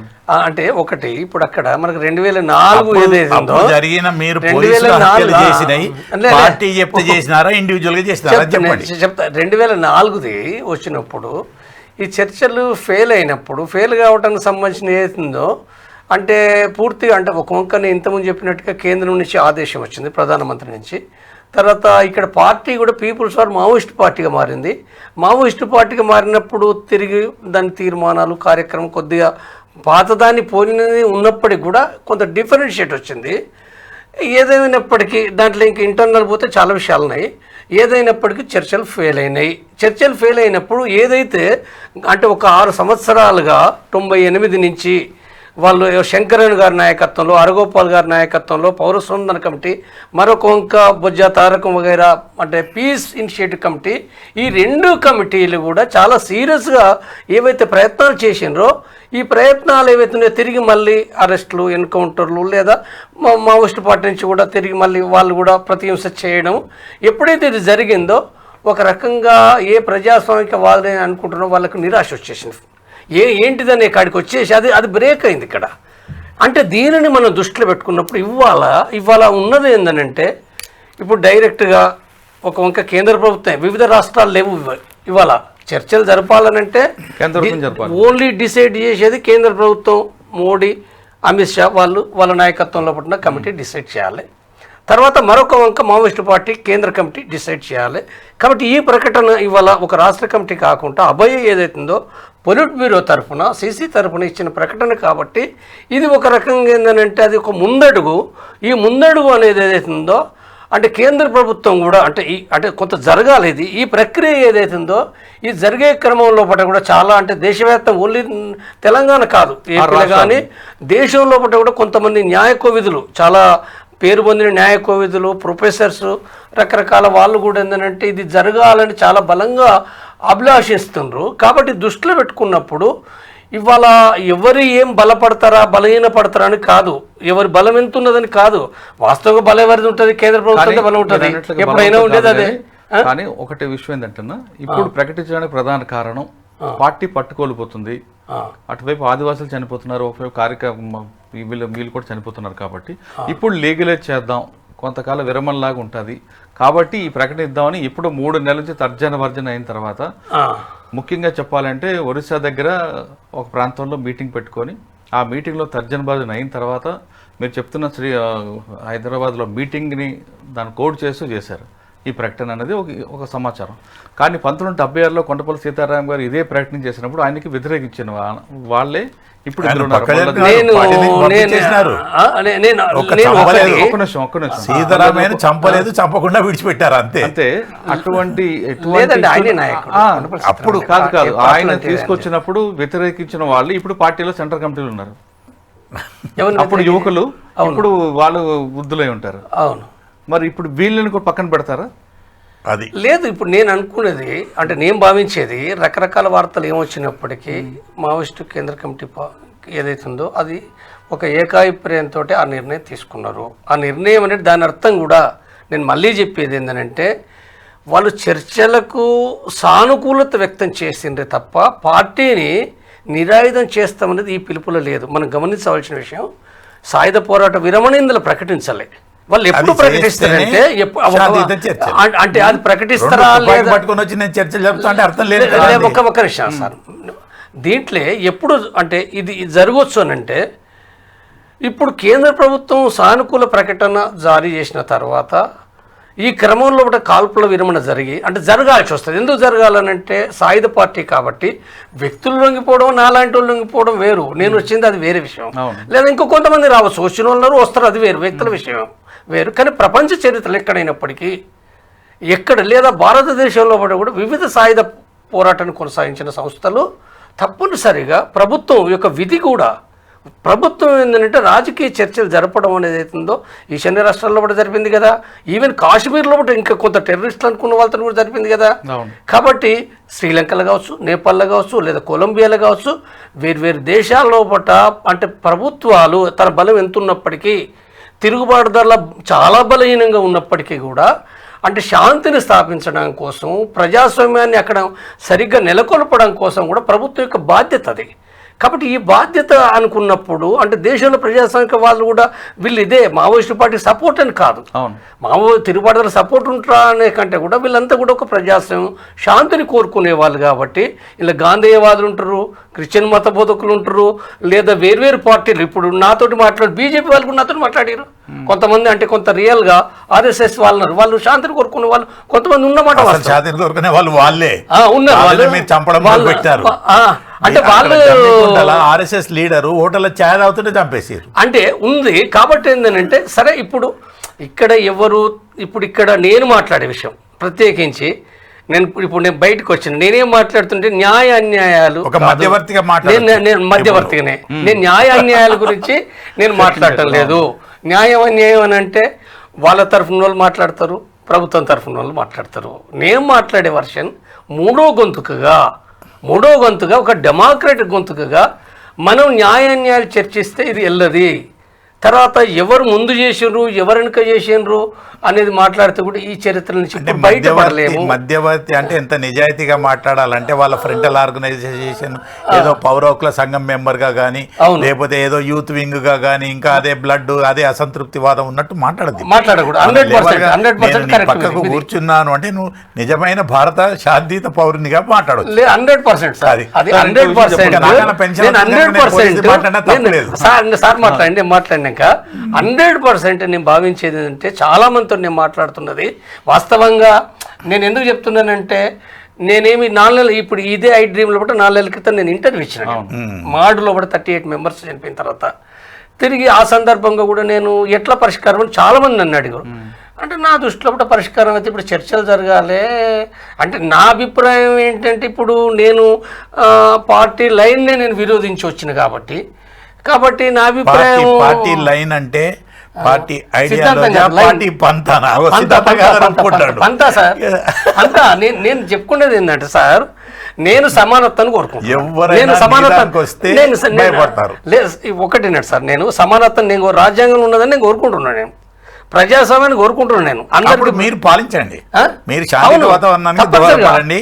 అంటే ఒకటి ఇప్పుడు అక్కడ మనకు 2004 జరిగిన మీరు పోలీసులు హత్యలు చేసినాయి పార్టీ చెప్తే చేసినారా ఇండివిజువల్ గా చేసినారా చెప్పండి. చెప్తా 2004ది వచ్చినప్పుడు ఈ చర్చలు ఫెయిల్ అయినప్పుడు ఫెయిల్ కావడానికి సంబంధించిన ఏదో అంటే పూర్తిగా అంటే ఒక వంకని ఇంతకుముందు చెప్పినట్టుగా కేంద్రం నుంచి ఆదేశం వచ్చింది ప్రధానమంత్రి నుంచి. తర్వాత ఇక్కడ పార్టీ కూడా పీపుల్స్ వార్ మావోయిస్ట్ పార్టీగా మారింది. మావోయిస్ట్ పార్టీగా మారినప్పుడు తిరిగి దాని తీర్మానాలు కార్యక్రమం కొద్దిగా పాతదాన్ని పోలినది ఉన్నప్పటికీ కూడా కొంత డిఫరెన్షియేట్ వచ్చింది. ఏదైనప్పటికీ దాంట్లో ఇంక ఇంటర్నల్ పోతే చాలా విషయాలు ఉన్నాయి. ఏదైనప్పటికీ చర్చలు ఫెయిల్ అయినాయి. చర్చలు ఫెయిల్ అయినప్పుడు ఏదైతే అంటే ఒక 6 సంవత్సరాలుగా 98 నుంచి వాళ్ళు శంకరన్ గారి నాయకత్వంలో, అరగోపాల్ గారి నాయకత్వంలో పౌరస్పందన కమిటీ, మరొక వంక బొజ్జా తారకం వగైరా అంటే పీస్ ఇనిషియేటివ్ కమిటీ, ఈ 2 కమిటీలు కూడా చాలా సీరియస్గా ఏవైతే ప్రయత్నాలు చేసినారో ఈ ప్రయత్నాలు ఏవైతున్నాయో తిరిగి మళ్ళీ అరెస్టులు, ఎన్కౌంటర్లు లేదా మావోయిస్ట్ పార్టీ నుంచి కూడా తిరిగి మళ్ళీ వాళ్ళు కూడా ప్రతిహింస చేయడం ఎప్పుడైతే ఇది జరిగిందో ఒక రకంగా ఏ ప్రజాస్వామిక వాళ్ళని అనుకుంటున్నారో వాళ్ళకు నిరాశ వచ్చేసింది. ఏంటిదనే కాడికి వచ్చేసి అది బ్రేక్ అయింది ఇక్కడ. అంటే దీనిని మనం దృష్టిలో పెట్టుకున్నప్పుడు ఇవాళ ఉన్నది ఏంటంటే ఇప్పుడు డైరెక్ట్గా ఒక వంక కేంద్ర ప్రభుత్వం వివిధ రాష్ట్రాలు లేవు. ఇవాళ చర్చలు జరపాలనంటే ఓన్లీ డిసైడ్ చేసేది కేంద్ర ప్రభుత్వం, మోడీ, అమిత్ షా వాళ్ళ నాయకత్వంలో పుట్టిన కమిటీ డిసైడ్ చేయాలి. తర్వాత మరొక వంక మావోయిస్టు పార్టీ కేంద్ర కమిటీ డిసైడ్ చేయాలి. కాబట్టి ఈ ప్రకటన ఇవాళ ఒక రాష్ట్ర కమిటీ కాకుండా అభయ ఏదైతుందో పొలిట్ బ్యూరో తరఫున సిసి తరఫున ఇచ్చిన ప్రకటన కాబట్టి ఇది ఒక రకంగా ఏంటంటే అది ఒక ముందడుగు. ఈ ముందడుగు అనేది ఏదైతుందో అంటే కేంద్ర ప్రభుత్వం కూడా అంటే కొంత జరగాలి. ఈ ప్రక్రియ ఏదైతుందో ఈ జరిగే క్రమంలో పట్ల కూడా చాలా అంటే దేశవ్యాప్తం ఓన్లీ తెలంగాణ కాదు ఏపీలో కానీ దేశంలో పట్ల కూడా కొంతమంది న్యాయ కోవిదులు చాలా పేరు పొందిన న్యాయ కోవిదులు, ప్రొఫెసర్స్, రకరకాల వాళ్ళు కూడా ఏంటంటే ఇది జరగాలని చాలా బలంగా అభిలాషిస్తుండ్రు. కాబట్టి దృష్టిలో పెట్టుకున్నప్పుడు ఇవాళ ఎవరు ఏం బలపడతారా బలహీన పడతారా అని కాదు, ఎవరి బలం ఎంత ఉన్నదని కాదు, వాస్తవంగా బలం ఎవరిది ఉంటుంది, కేంద్ర ప్రభుత్వం బలం ఉంటుంది, ఎప్పుడైనా ఉండేది అదే. కానీ ఒకటి విషయం ఏంటంటే ఇప్పుడు ప్రకటించడానికి ప్రధాన కారణం పార్టీ పట్టుకోలిపోతుంది, అటువైపు ఆదివాసులు చనిపోతున్నారు, ఒకవైపు కార్యక్రమం వీళ్ళు కూడా చనిపోతున్నారు. కాబట్టి ఇప్పుడు లీగలైజ్ చేద్దాం, కొంతకాల విరమణలాగా ఉంటుంది కాబట్టి ఈ ప్రకటన ఇద్దామని ఇప్పుడు 3 నెలల నుంచి తర్జన భర్జన అయిన తర్వాత ముఖ్యంగా చెప్పాలంటే ఒరిస్సా దగ్గర ఒక ప్రాంతంలో మీటింగ్ పెట్టుకొని ఆ మీటింగ్లో తర్జన భర్జన అయిన తర్వాత మీరు చెప్తున్న హైదరాబాద్లో మీటింగ్ని దాన్ని కోడ్ చేస్తూ చేశారు. ఈ ప్రకటన అనేది ఒక సమాచారం. కానీ 1976లో కొండపల్లి సీతారాం గారు ఇదే ప్రకటన చేసినప్పుడు ఆయనకి వ్యతిరేకించిన వాళ్ళే ఇప్పుడు ఇందులో ఉన్నారు. ఒక్క నిమిషం సీతారామయ్యను చంపలేదు, చంపకుండా విడిచిపెట్టారు అంతే. అంతే. అటువంటి అప్పుడు కాదు ఆయన తీసుకొచ్చినప్పుడు వ్యతిరేకించిన వాళ్ళు ఇప్పుడు పార్టీలో సెంట్రల్ కమిటీలు ఉన్నారు. అప్పుడు యువకులు, ఇప్పుడు వాళ్ళు వృద్ధులై ఉంటారు. అవును. మరి ఇప్పుడు వీళ్ళని కూడా పక్కన పెడతారా? అది లేదు. ఇప్పుడు నేను అనుకునేది అంటే నేను భావించేది రకరకాల వార్తలు ఏమొచ్చినప్పటికీ మావోయిస్టు కేంద్ర కమిటీ ఏదైతే ఉందో అది ఒక ఏకాభిప్రాయంతో ఆ నిర్ణయం తీసుకున్నారు. ఆ నిర్ణయం అనేది దాని అర్థం కూడా నేను మళ్ళీ చెప్పేది ఏంటంటే వాళ్ళు చర్చలకు సానుకూలత వ్యక్తం చేసిండ్రే తప్ప పార్టీని నిరాయుధం చేస్తామనేది ఈ పిలుపులో లేదు. మనం గమనించవలసిన విషయం, సాయుధ పోరాట విరమణ ఇందులో ప్రకటించాలి. వాళ్ళు ఎప్పుడు ప్రకటిస్తారంటే అంటే అది ప్రకటిస్తారా పట్టుకొని వచ్చి నేను చర్చలు చెప్తాంటే అర్థం లేదు. ఒక్క నిమిషం సార్, దీంట్లో ఎప్పుడు అంటే ఇది జరగవచ్చు అని అంటే ఇప్పుడు కేంద్ర ప్రభుత్వం సానుకూల ప్రకటన జారీ చేసిన తర్వాత ఈ క్రమంలో కూడా కాల్పుల విరమణ జరిగి అంటే జరగాల్సి వస్తుంది. ఎందుకు జరగాలనంటే సాయుధ పార్టీ కాబట్టి వ్యక్తులు లొంగిపోవడం, నాలాంటి వాళ్ళు లొంగిపోవడం వేరు, నేను వచ్చింది అది వేరే విషయం. లేదా ఇంకో కొంతమంది రావచ్చు, వచ్చిన వాళ్ళు వస్తారు, అది వేరు, వ్యక్తుల విషయం వేరు. కానీ ప్రపంచ చరిత్రలు ఎక్కడైనప్పటికీ లేదా భారతదేశంలో కూడా వివిధ సాయుధ పోరాటాన్ని కొనసాగించిన సంస్థలు తప్పనిసరిగా ప్రభుత్వం యొక్క విధి కూడా ప్రభుత్వం ఏంటంటే రాజకీయ చర్చలు జరపడం అనేది అవుతుందో ఈశాన్య రాష్ట్రాల్లో కూడా జరిపింది కదా, ఈవెన్ కాశ్మీర్లో కూడా ఇంకా కొంత టెర్రరిస్టులు అనుకున్న వాళ్ళతో కూడా జరిపింది కదా. కాబట్టి శ్రీలంకలో కావచ్చు, నేపాల్లో కావచ్చు, లేదా కొలంబియాలో కావచ్చు, వేర్వేరు దేశాల్లో అంటే ప్రభుత్వాలు తన బలం ఎంత ఉన్నప్పటికీ తిరుగుబాటుదారుల చాలా బలహీనంగా ఉన్నప్పటికీ కూడా అంటే శాంతిని స్థాపించడం కోసం, ప్రజాస్వామ్యాన్ని అక్కడ సరిగ్గా నెలకొల్పడం కోసం కూడా ప్రభుత్వం యొక్క బాధ్యత అది. కాబట్టి ఈ బాధ్యత అనుకున్నప్పుడు అంటే దేశంలో ప్రజాస్వామిక వాళ్ళు కూడా వీళ్ళు ఇదే మావోయిస్టు పార్టీ సపోర్ట్ అని కాదు, తిరుగుబాటుదారుల సపోర్ట్ ఉంటారా అనే కంటే కూడా వీళ్ళంతా కూడా ఒక ప్రజాస్వామ్యం శాంతిని కోరుకునే వాళ్ళు. కాబట్టి ఇలా గాంధేయవాదులు ఉంటారు, క్రిస్టియన్ మత బోధకులు ఉంటారు, లేదా వేర్వేరు పార్టీలు. ఇప్పుడు నాతోటి బీజేపీ వాళ్ళు కూడా నాతో మాట్లాడారు కొంతమంది, అంటే కొంత రియల్గా ఆర్ఎస్ఎస్ వాళ్ళు వాళ్ళు శాంతిని కోరుకునే వాళ్ళు కొంతమంది ఉన్నమాట. అంటే వాళ్ళు ఆర్ఎస్ఎస్ లీడర్ హోటల్ ఛాయ్ తాగుతుంటే చంపేసారు అంటే ఉంది. కాబట్టి ఏంటంటే సరే ఇప్పుడు ఇక్కడ ఇక్కడ నేను మాట్లాడే విషయం ప్రత్యేకించి నేను బయటకు వచ్చాను, నేనేం మాట్లాడుతుంటే న్యాయ అన్యాయాలు నేను మధ్యవర్తిగానే, నేను న్యాయ అన్యాయాల గురించి నేను మాట్లాడటం లేదు. న్యాయం అన్యాయం అని అంటే వాళ్ళ తరఫున వాళ్ళు మాట్లాడతారు, ప్రభుత్వం తరఫున వాళ్ళు మాట్లాడతారు. నేను మాట్లాడే వర్షన్ మూడో గొంతుగా ఒక డెమోక్రటిక్ గొంతుకగా మనం న్యాయాన్యాయాలు చర్చిస్తే ఇది వెళ్ళది. తర్వాత ఎవరు ముందు చేసిండ్రు, ఎవరు వెనుక చేసిండ్రు అనేది మాట్లాడితే కూడా ఈ చరిత్ర నుంచి బయటపడలేము. మధ్యవర్తి అంటే ఎంత నిజాయితీగా మాట్లాడాలంటే వాళ్ళ ఫ్రంటల్ ఆర్గనైజేషన్ ఏదో పౌర హక్కుల సంఘం మెంబర్గా కానీ లేకపోతే ఏదో యూత్ వింగ్గా కానీ ఇంకా అదే బ్లడ్ అదే అసంతృప్తివాదం ఉన్నట్టు పక్కకు కూర్చున్నాను అంటే నువ్వు నిజమైన భారత శాంతియుత పౌరునిగా మాట్లాడవచ్చు. 100% సార్ మాట్లాడినాక 100% నేను భావించేది ఏంటంటే చాలా మందితో నేను మాట్లాడుతున్నది వాస్తవంగా. నేను ఎందుకు చెప్తున్నానంటే నేనేమి 4 నెలలు ఇప్పుడు ఇదే ఐ డ్రీమ్లో కూడా 4 నెలల క్రితం నేను ఇంటర్వ్యూ ఇచ్చిన మాడులో కూడా 38 మెంబర్స్ చనిపోయిన తర్వాత తిరిగి ఆ సందర్భంగా కూడా నేను ఎట్లా పరిష్కారం అని చాలామంది నన్ను అడిగారు. అంటే నా దృష్టిలో కూడా పరిష్కారం అయితే ఇప్పుడు చర్చలు జరగాలి అంటే నా అభిప్రాయం ఏంటంటే ఇప్పుడు నేను పార్టీ లైన్నే నేను విరోధించి వచ్చిన కాబట్టి నా అభిప్రాయం పార్టీ లైన్ అంటే పార్టీ పంతా సార్ అంతా నేను చెప్పుకునేది ఏంటంటే సార్ నేను సమానత్వాన్ని ఒకటినట్టు సార్ నేను సమానత్వం నేను రాజ్యాంగంలో ఉన్నదని నేను కోరుకుంటున్నాను, నేను ప్రజాస్వామ్యాన్ని కోరుకుంటున్నాను. నేను అందరూ మీరు పాలించండి, మీరు శాంతి వాతావరణాన్ని దోహదపడండి,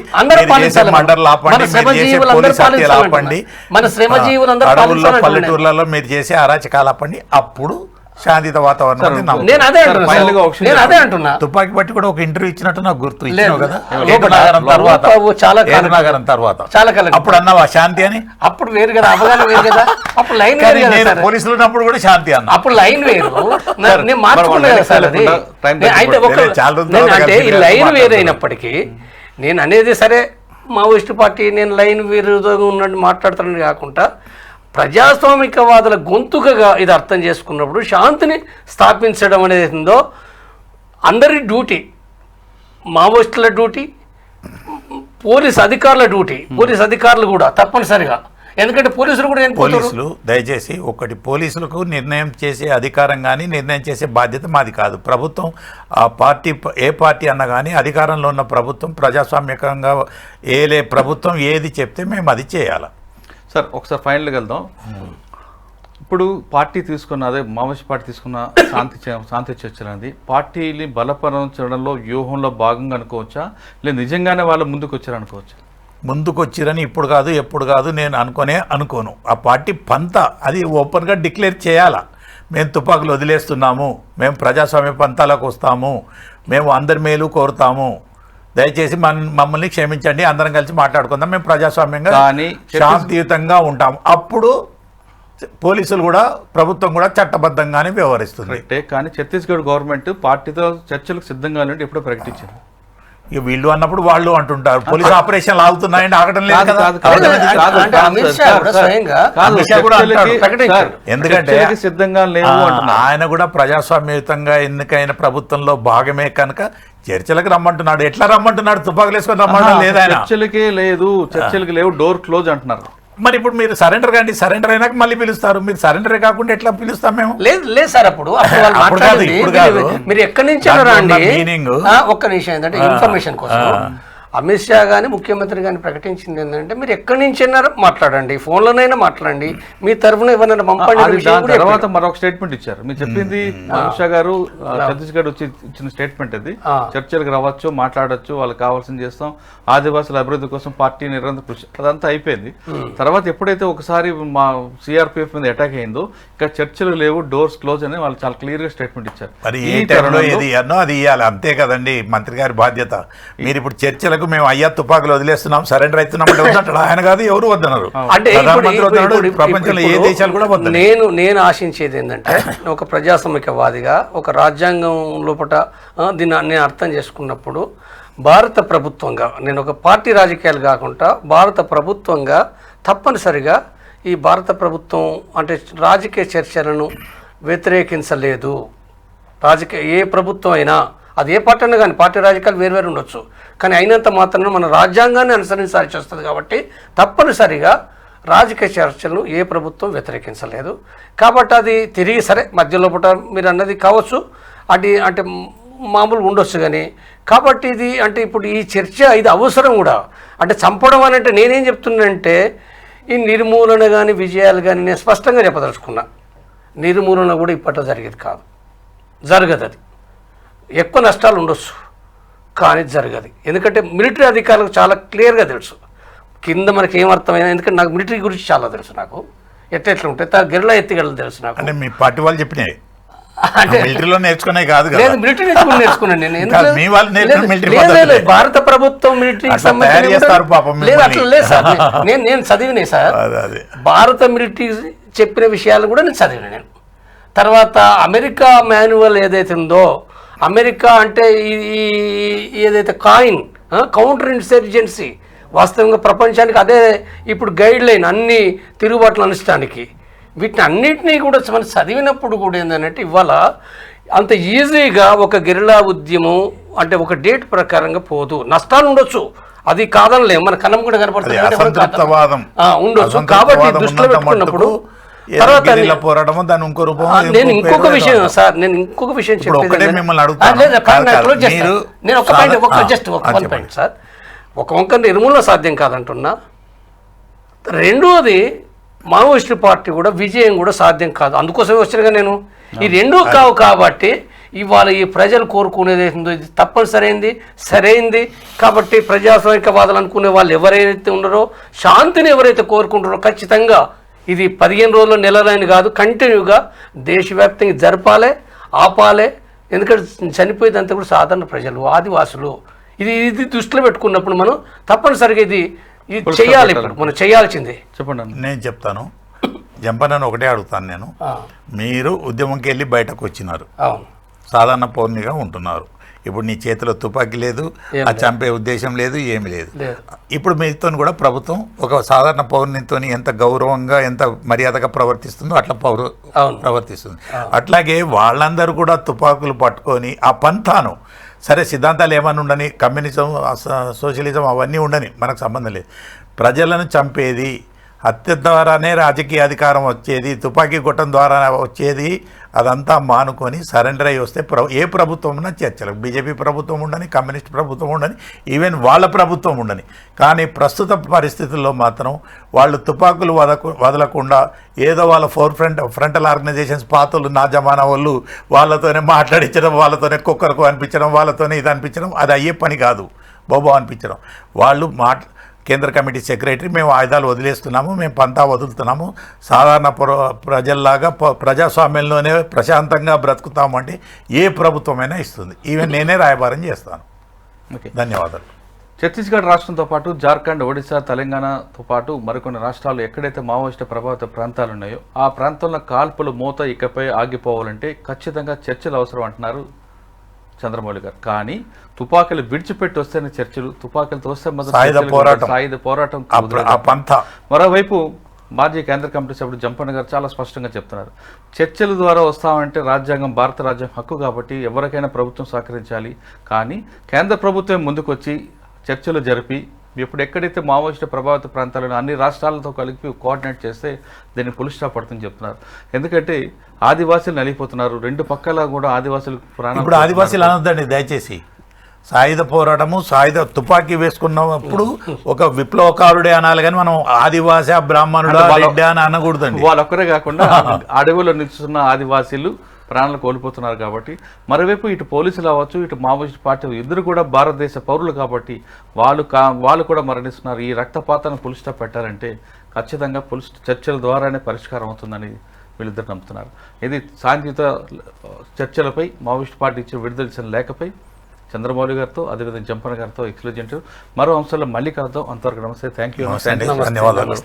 మన శ్రమజీవులందరూ పల్లెటూర్లలో మీరు చేసే అరాచకాలు ఆపండి. అప్పుడు శాంతియుత వాతావరణం ఉంది, నమ్ముతాం. నేను అదే అంటున్నా final గా సార్. ఒక విషయం నేను అదే అంటున్నా. తుపాకీ పట్టి కూడా ఒక ఇంటర్వ్యూ ఇచ్చినట్టు నాకు గుర్తు లేదు. ఇచ్చినావు కదా లోపల ఏకనగరం తర్వాత లోపల చాలా కాలం- ఏకనగరం తర్వాత చాలా కాలం అప్పుడు అన్నావా శాంతి అని? అప్పుడు వేరు కదా, అవగాహన వేరు కదా, అప్పుడు లైన్ వేరు కానీ కదా నేను సార్. పోలీసులు ఉన్నప్పుడు కూడా శాంతి అన్నా. అప్పుడు లైన్ వేరు, సార్, నేను మార్చుకున్నా కదా సార్ అది. టైం అయితే ఒక లేదు, చాలా రోజుల నేను తర్వాత అంటే ఈ కలిసి లైన్ మాట్లాడుతున్నాం. వేరైనప్పటికీ నేను అనేది సరే మావోయిస్టు పార్టీ నేను లైన్ విరుద్ధంగా ఉన్నట్టు మాట్లాడుతానని కాకుండా ప్రజాస్వామికవాదుల గొంతుకగా ఇది అర్థం చేసుకున్నప్పుడు శాంతిని స్థాపించడం అనేది ఉందో అందరి డ్యూటీ, మావోయిస్టుల డ్యూటీ, పోలీస్ అధికారుల డ్యూటీ. పోలీస్ అధికారులు కూడా తప్పనిసరిగా, ఎందుకంటే పోలీసులు కూడా ఏం పోలీసులు దయచేసి ఒకటి, పోలీసులకు నిర్ణయం చేసే అధికారం కానీ నిర్ణయం చేసే బాధ్యత మాది కాదు. ప్రభుత్వం ఆ పార్టీ ఏ పార్టీ అన్నా కానీ అధికారంలో ఉన్న ప్రభుత్వం ప్రజాస్వామ్యకంగా ప్రభుత్వం ఏది చెప్తే మేము అది చేయాలి. సార్ ఒకసారి ఫైనల్గా వెళ్దాం. ఇప్పుడు పార్టీ తీసుకున్న అదే మావోయిస్ట్ పార్టీ తీసుకున్న శాంతి చర్చలు అనేది పార్టీని బలపరచడంలో వ్యూహంలో భాగంగా అనుకోవచ్చా, లేదా నిజంగానే వాళ్ళు ముందుకు వచ్చారనుకోవచ్చా? ముందుకు వచ్చిరని ఇప్పుడు కాదు ఎప్పుడు కాదు నేను అనుకోను. ఆ పార్టీ పంత అది ఓపెన్గా డిక్లేర్ చేయాలా. మేము తుపాకులు వదిలేస్తున్నాము, మేము ప్రజాస్వామ్య పంతాలకు వస్తాము, మేము అందరి మేలు కోరుతాము, దయచేసి మమ్మల్ని క్షమించండి, అందరం కలిసి మాట్లాడుకుందాం, మేము ప్రజాస్వామ్యంగా శాంతియుతంగా ఉంటాము. అప్పుడు పోలీసులు కూడా ప్రభుత్వం కూడా చట్టబద్ధంగానే వ్యవహరిస్తుంది. కరెక్టే, కానీ ఛత్తీస్గఢ్ గవర్నమెంట్ పార్టీతో చర్చలకు సిద్ధంగా లేని ఎప్పుడో ప్రకటించారు. ఇక వీళ్ళు అన్నప్పుడు వాళ్ళు అంటుంటారు పోలీసు ఆపరేషన్లు ఆగుతున్నాయండి, ఆగడం లేదు కదా. అంటే అమిత్ షా కూడా స్వయంగా అమిత్ షా కూడా అంటాడు. ప్రకటించాడు. ఎందుకంటే సిద్ధంగా లేవు అంటున్నారు. ఆయన కూడా ప్రజాస్వామ్యయుతంగా ఎన్నికైన ప్రభుత్వంలో భాగమే కనుక చర్చలకు రమ్మంటున్నాడు. ఎట్లా రమ్మంటున్నాడు? తుపాకులు వేసుకొని రమ్మంటాడు లేదా? చర్చలకే లేదు, చర్చలకు లేవు, డోర్ క్లోజ్ అంటున్నారు. మరి ఇప్పుడు మీరు సరెండర్ కండి, సరెండర్ అయినాక మళ్ళీ పిలుస్తారు. మీరు సరెండరే కాకుండా ఎట్లా పిలుస్తాం మేము? లేదు సార్, అప్పుడు వాళ్ళు అప్పుడు కాదు, మాట్లాడింది ఇప్పుడు కాదు. మీరు ఎక్కడి నుంచి దాంట్లో రండి. ఉన్న meaning. ఒక్క నిమిషం, ఏంటంటే ఇన్ఫర్మేషన్ కోసం అమిత్ షా కానీ ముఖ్యమంత్రి కానీ ప్రకటించింది ఏంటంటే మీరు ఎక్కడి నుంచి అయినా మాట్లాడండి, ఫోన్లోనైనా మాట్లాడండి, మీ తరఫున ఎవరైనా పంపండి. అది దాని తర్వాత మరొక స్టేట్మెంట్ ఇచ్చారు. మీరు చెప్పింది అమిత్ షా గారు ఛత్తీస్గఢ్ వచ్చి ఇచ్చిన స్టేట్మెంట్ అది. చర్చలకు రావచ్చు, మాట్లాడచ్చు, వాళ్ళకి కావాల్సింది చేస్తాం, ఆదివాసుల అభివృద్ధి కోసం పార్టీ నిరంతర కృషి, అదంతా అయిపోయింది. తర్వాత ఎప్పుడైతే ఒకసారి మా సిఆర్పిఎఫ్ మీద అటాక్ అయిందో ఇంకా చర్చలు లేవు, డోర్స్ క్లోజ్ అని వాళ్ళు చాలా క్లియర్ గా స్టేట్మెంట్ ఇచ్చారు. మరి ఏ టైంలో ఏది ఇయ్యానో అది ఇవ్వాలి, అంతే కదండి మంత్రి గారి బాధ్యత. మీరు ఇప్పుడు చర్చలకు మేము అయ్యా తుపాకులు వదిలేస్తున్నాం, సరెండర్ అవుతున్నాం అంటే వద్దంటాడు ఆయన కాదు, ఎవరు వద్దన్నారు. అంటే ప్రపంచంలో ఏ దేశాలు కూడా వద్దు. నేను ఆశించేది ఏంటంటే ఒక ప్రజాస్వామికవాదిగా ఒక రాజ్యాంగం లోపల దీన్ని నేను అర్థం చేసుకున్నప్పుడు భారత ప్రభుత్వంగా, నేను ఒక పార్టీ రాజకీయాలు కాకుండా భారత ప్రభుత్వంగా తప్పనిసరిగా ఈ భారత ప్రభుత్వం అంటే రాజకీయ చర్చలను వ్యతిరేకించలేదు. ఏ ప్రభుత్వం అయినా అది ఏ పార్టీ అయినా కానీ, పార్టీ రాజకీయాలు వేరు ఉండొచ్చు, కానీ అయినంత మాత్రాన మన రాజ్యాంగాన్ని అనుసరించాల్సి వస్తుంది. కాబట్టి తప్పనిసరిగా రాజకీయ చర్చలను ఏ ప్రభుత్వం వ్యతిరేకించలేదు. కాబట్టి అది తిరిగి సరే మధ్యలో పూట మీరు అన్నది కావచ్చు, అది అంటే మామూలు ఉండొచ్చు. కానీ కాబట్టి ఇది అంటే ఇప్పుడు ఈ చర్చ ఇది అవసరం కూడా. అంటే చంపడం అని అంటే నేనేం చెప్తున్నానంటే ఈ నిర్మూలన కానీ విజయాలు కానీ నేను స్పష్టంగా చెప్పదలుచుకున్నా. నిర్మూలన కూడా ఇప్పట్లో జరిగేది కాదు, జరగదు. అది ఎక్కువ నష్టాలు ఉండొచ్చు కానీ జరగదు. ఎందుకంటే మిలిటరీ అధికారులకు చాలా క్లియర్గా తెలుసు కింద మనకి ఏమర్థమైనా. ఎందుకంటే నాకు మిలిటరీ గురించి చాలా తెలుసు, నాకు ఎట్లా ఉంటాయి గెరళ ఎత్తిగడలు తెలుసు నాకు. అంటే మీ పార్టీ వాళ్ళు చెప్పినాయి అంటే మిలిటరీలో నేర్చుకునే కాదు కదా. లేదు, మిలిటరీ నేర్చుకున్నాను నేను. కాదు, మీ వాళ్ళు నేర్చుకున్న మిలిటరీ లేదు, పద్ధతులే. లేదు, భారత ప్రభుత్వం మిలిటరీకి అట్లా తయారు చేస్తారు పాపం లేదు, మిమ్మల్ని. అట్లా లేదు సార్. నేను చదివినే సార్, అదే. భారత మిలిటరీ చెప్పిన విషయాలు కూడా నేను చదివిన. నేను తర్వాత అమెరికా మాన్యువల్ ఏదైతే ఉందో, అమెరికా అంటే ఏదైతే కౌంటర్ ఇన్సర్జెన్సీ వాస్తవంగా ప్రపంచానికి అదే ఇప్పుడు గైడ్ లైన్ అన్ని తిరుగుబాట్లు అనడానికి. వీటిని అన్నింటినీ కూడా మనం చదివినప్పుడు కూడా ఏంటంటే ఇవాళ అంత ఈజీగా ఒక గెరిల్లా ఉద్యమం అంటే ఒక డేట్ ప్రకారంగా పోదు. నష్టాలు ఉండొచ్చు, అది కాదనలేము, మన కన్నం కూడా కనపడుతుంది, ఉండొచ్చు. కాబట్టి దృష్టిలో పెట్టుకున్నప్పుడు తర్వాత నేను ఇంకొక విషయం సార్, నేను ఇంకొక విషయం చెప్పేది నేను ఒక పాయింట్ జస్ట్ ఒక పాయింట్ సార్. ఒక వంక నిర్మూలన సాధ్యం కాదంటున్నా. రెండోది మావోయిస్టు పార్టీ కూడా విజయం కూడా సాధ్యం కాదు. అందుకోసమే వచ్చినగా నేను ఈ రెండూ కావు. కాబట్టి ఇవాళ ఈ ప్రజలు కోరుకునేది ఏందో ఇది తప్పనిసరైంది, సరైంది. కాబట్టి ప్రజాస్వామికవాదులు అనుకునే వాళ్ళు ఎవరైతే ఉన్నారో, శాంతిని ఎవరైతే కోరుకుంటారో ఖచ్చితంగా ఇది 15 రోజుల నెలలని కాదు, కంటిన్యూగా దేశవ్యాప్తంగా జరపాలి, ఆపాలి. ఎందుకంటే చనిపోయేదంతా కూడా సాధారణ ప్రజలు, ఆదివాసులు. ఇది దృష్టిలో పెట్టుకున్నప్పుడు మనం తప్పనిసరిగా ఇది చేయాలి. ఇప్పుడు మనం చేయాల్సిందే. చెప్పండి అన్న. నేను చెప్తాను, జంపనని ఒకటే అడుగుతాను నేను. మీరు ఉద్యమంకి వెళ్ళి బయటకు వచ్చినారు, అవును, సాధారణ పౌరునిగా ఉంటున్నారు. ఇప్పుడు నీ చేతిలో తుపాకీ లేదు, ఆ చంపే ఉద్దేశం లేదు, ఏమి లేదు. ఇప్పుడు మీతో కూడా ప్రభుత్వం ఒక సాధారణ పౌరునితో ఎంత గౌరవంగా ఎంత మర్యాదగా ప్రవర్తిస్తుందో అట్లా ప్రవర్తిస్తుంది. అట్లాగే వాళ్ళందరూ కూడా తుపాకులు పట్టుకొని ఆ పంథాను, సరే సిద్ధాంతాలు ఏమన్నా ఉండని, కమ్యూనిజం సోషలిజం అవన్నీ ఉండని, మనకు సంబంధం లేదు. ప్రజలను చంపేది, హత్య ద్వారానే రాజకీయ అధికారం వచ్చేది, తుపాకీ కొట్టడం ద్వారా వచ్చేది, అదంతా మానుకొని సరెండర్ అయ్యి వస్తే ఏ ప్రభుత్వం ఉన్నా చర్చలు, బీజేపీ ప్రభుత్వం ఉండని, కమ్యూనిస్ట్ ప్రభుత్వం ఉండని, ఈవెన్ వాళ్ళ ప్రభుత్వం ఉండని. కానీ ప్రస్తుత పరిస్థితుల్లో మాత్రం వాళ్ళు తుపాకులు వదలకుండా ఏదో వాళ్ళ ఫ్రంటల్ ఆర్గనైజేషన్స్ పాతలు నా జమానా వాళ్ళు వాళ్ళతోనే మాట్లాడించడం, వాళ్ళతోనే కుక్కరకు అనిపించడం, వాళ్ళతోనే ఇది అనిపించడం, అది అయ్యే పని కాదు. బోబో అనిపించడం. వాళ్ళు కేంద్ర కమిటీ సెక్రటరీ, మేము ఆయుధాలు వదిలేస్తున్నాము, మేము పంతా వదులుతున్నాము, సాధారణ ప్రజల్లాగా ప్రజాస్వామ్యంలోనే ప్రశాంతంగా బ్రతుకుతామంటే ఏ ప్రభుత్వమైనా ఇస్తుంది. ఈవెన్ నేనే రాయబారం చేస్తాను. ధన్యవాదాలు. ఛత్తీస్గఢ్ రాష్ట్రంతో పాటు జార్ఖండ్, ఒడిశా, తెలంగాణతో పాటు మరికొన్ని రాష్ట్రాలు ఎక్కడైతే మావోయిస్టు ప్రభావిత ప్రాంతాలు ఉన్నాయో ఆ ప్రాంతంలో కాల్పులు మూత ఇకపై ఆగిపోవాలంటే ఖచ్చితంగా చర్చలు అవసరం అంటున్నారు చంద్రమౌళి గారు. కానీ తుపాకులు విడిచిపెట్టి వస్తేనే చర్చలు, తుపాకులతో వస్తే సాయుధ పోరాటం. మరోవైపు మాజీ కేంద్ర కమిటీ సభ్యుడు జంపన్న గారు చాలా స్పష్టంగా చెప్తున్నారు, చర్చల ద్వారా వస్తామంటే రాజ్యాంగం, భారత రాజ్యాంగం హక్కు కాబట్టి ఎవరికైనా ప్రభుత్వం సహకరించాలి. కానీ కేంద్ర ప్రభుత్వం ముందుకు వచ్చి చర్చలు జరిపి ఇప్పుడు ఎక్కడైతే మావోయిస్టు ప్రభావిత ప్రాంతాలను అన్ని రాష్ట్రాలతో కలిపి కోఆర్డినేట్ చేస్తే దీన్ని పులి స్టాప్ పడుతుందని చెప్తున్నారు. ఎందుకంటే ఆదివాసీలు నలిగిపోతున్నారు, రెండు పక్కల కూడా ఆదివాసులు ప్రాణాలు. ఇప్పుడు ఆదివాసీలు అనొద్దండి దయచేసి. సాయుధ పోరాటము, సాయుధ తుపాకీ వేసుకున్నప్పుడు ఒక విప్లవకారుడే అనాలి, కానీ మనం ఆదివాసి బ్రాహ్మణుడు అని అనకూడదండి. వాళ్ళొక్కరే కాకుండా అడవుల్లో నిలుస్తున్న ఆదివాసీలు ప్రాణాలు కోల్పోతున్నారు. కాబట్టి మరోవైపు ఇటు పోలీసులు అవ్వచ్చు, ఇటు మావోయిస్ట్ పార్టీ ఇద్దరు కూడా భారతదేశ పౌరులు కాబట్టి వాళ్ళు కూడా మరణిస్తున్నారు. ఈ రక్తపాతాన్ని పులి స్టాప్ పెట్టాలంటే ఖచ్చితంగా చర్చల ద్వారానే పరిష్కారం అవుతుందని వీళ్ళిద్దరు నమ్ముతున్నారు. ఇది శాంతియుత చర్చలపై మావోయిస్ట్ పార్టీ ఇచ్చిన విడుదల లేఖపై చంద్రమౌళి గారితో, అదేవిధంగా జంపన్న గారితో ఎక్స్క్లూజివ్ మరో అంశాల్లో మళ్ళీ కలుద్దాం. అంతవరకు నమస్తే, థ్యాంక్ యూ. ధన్యవాదాలు.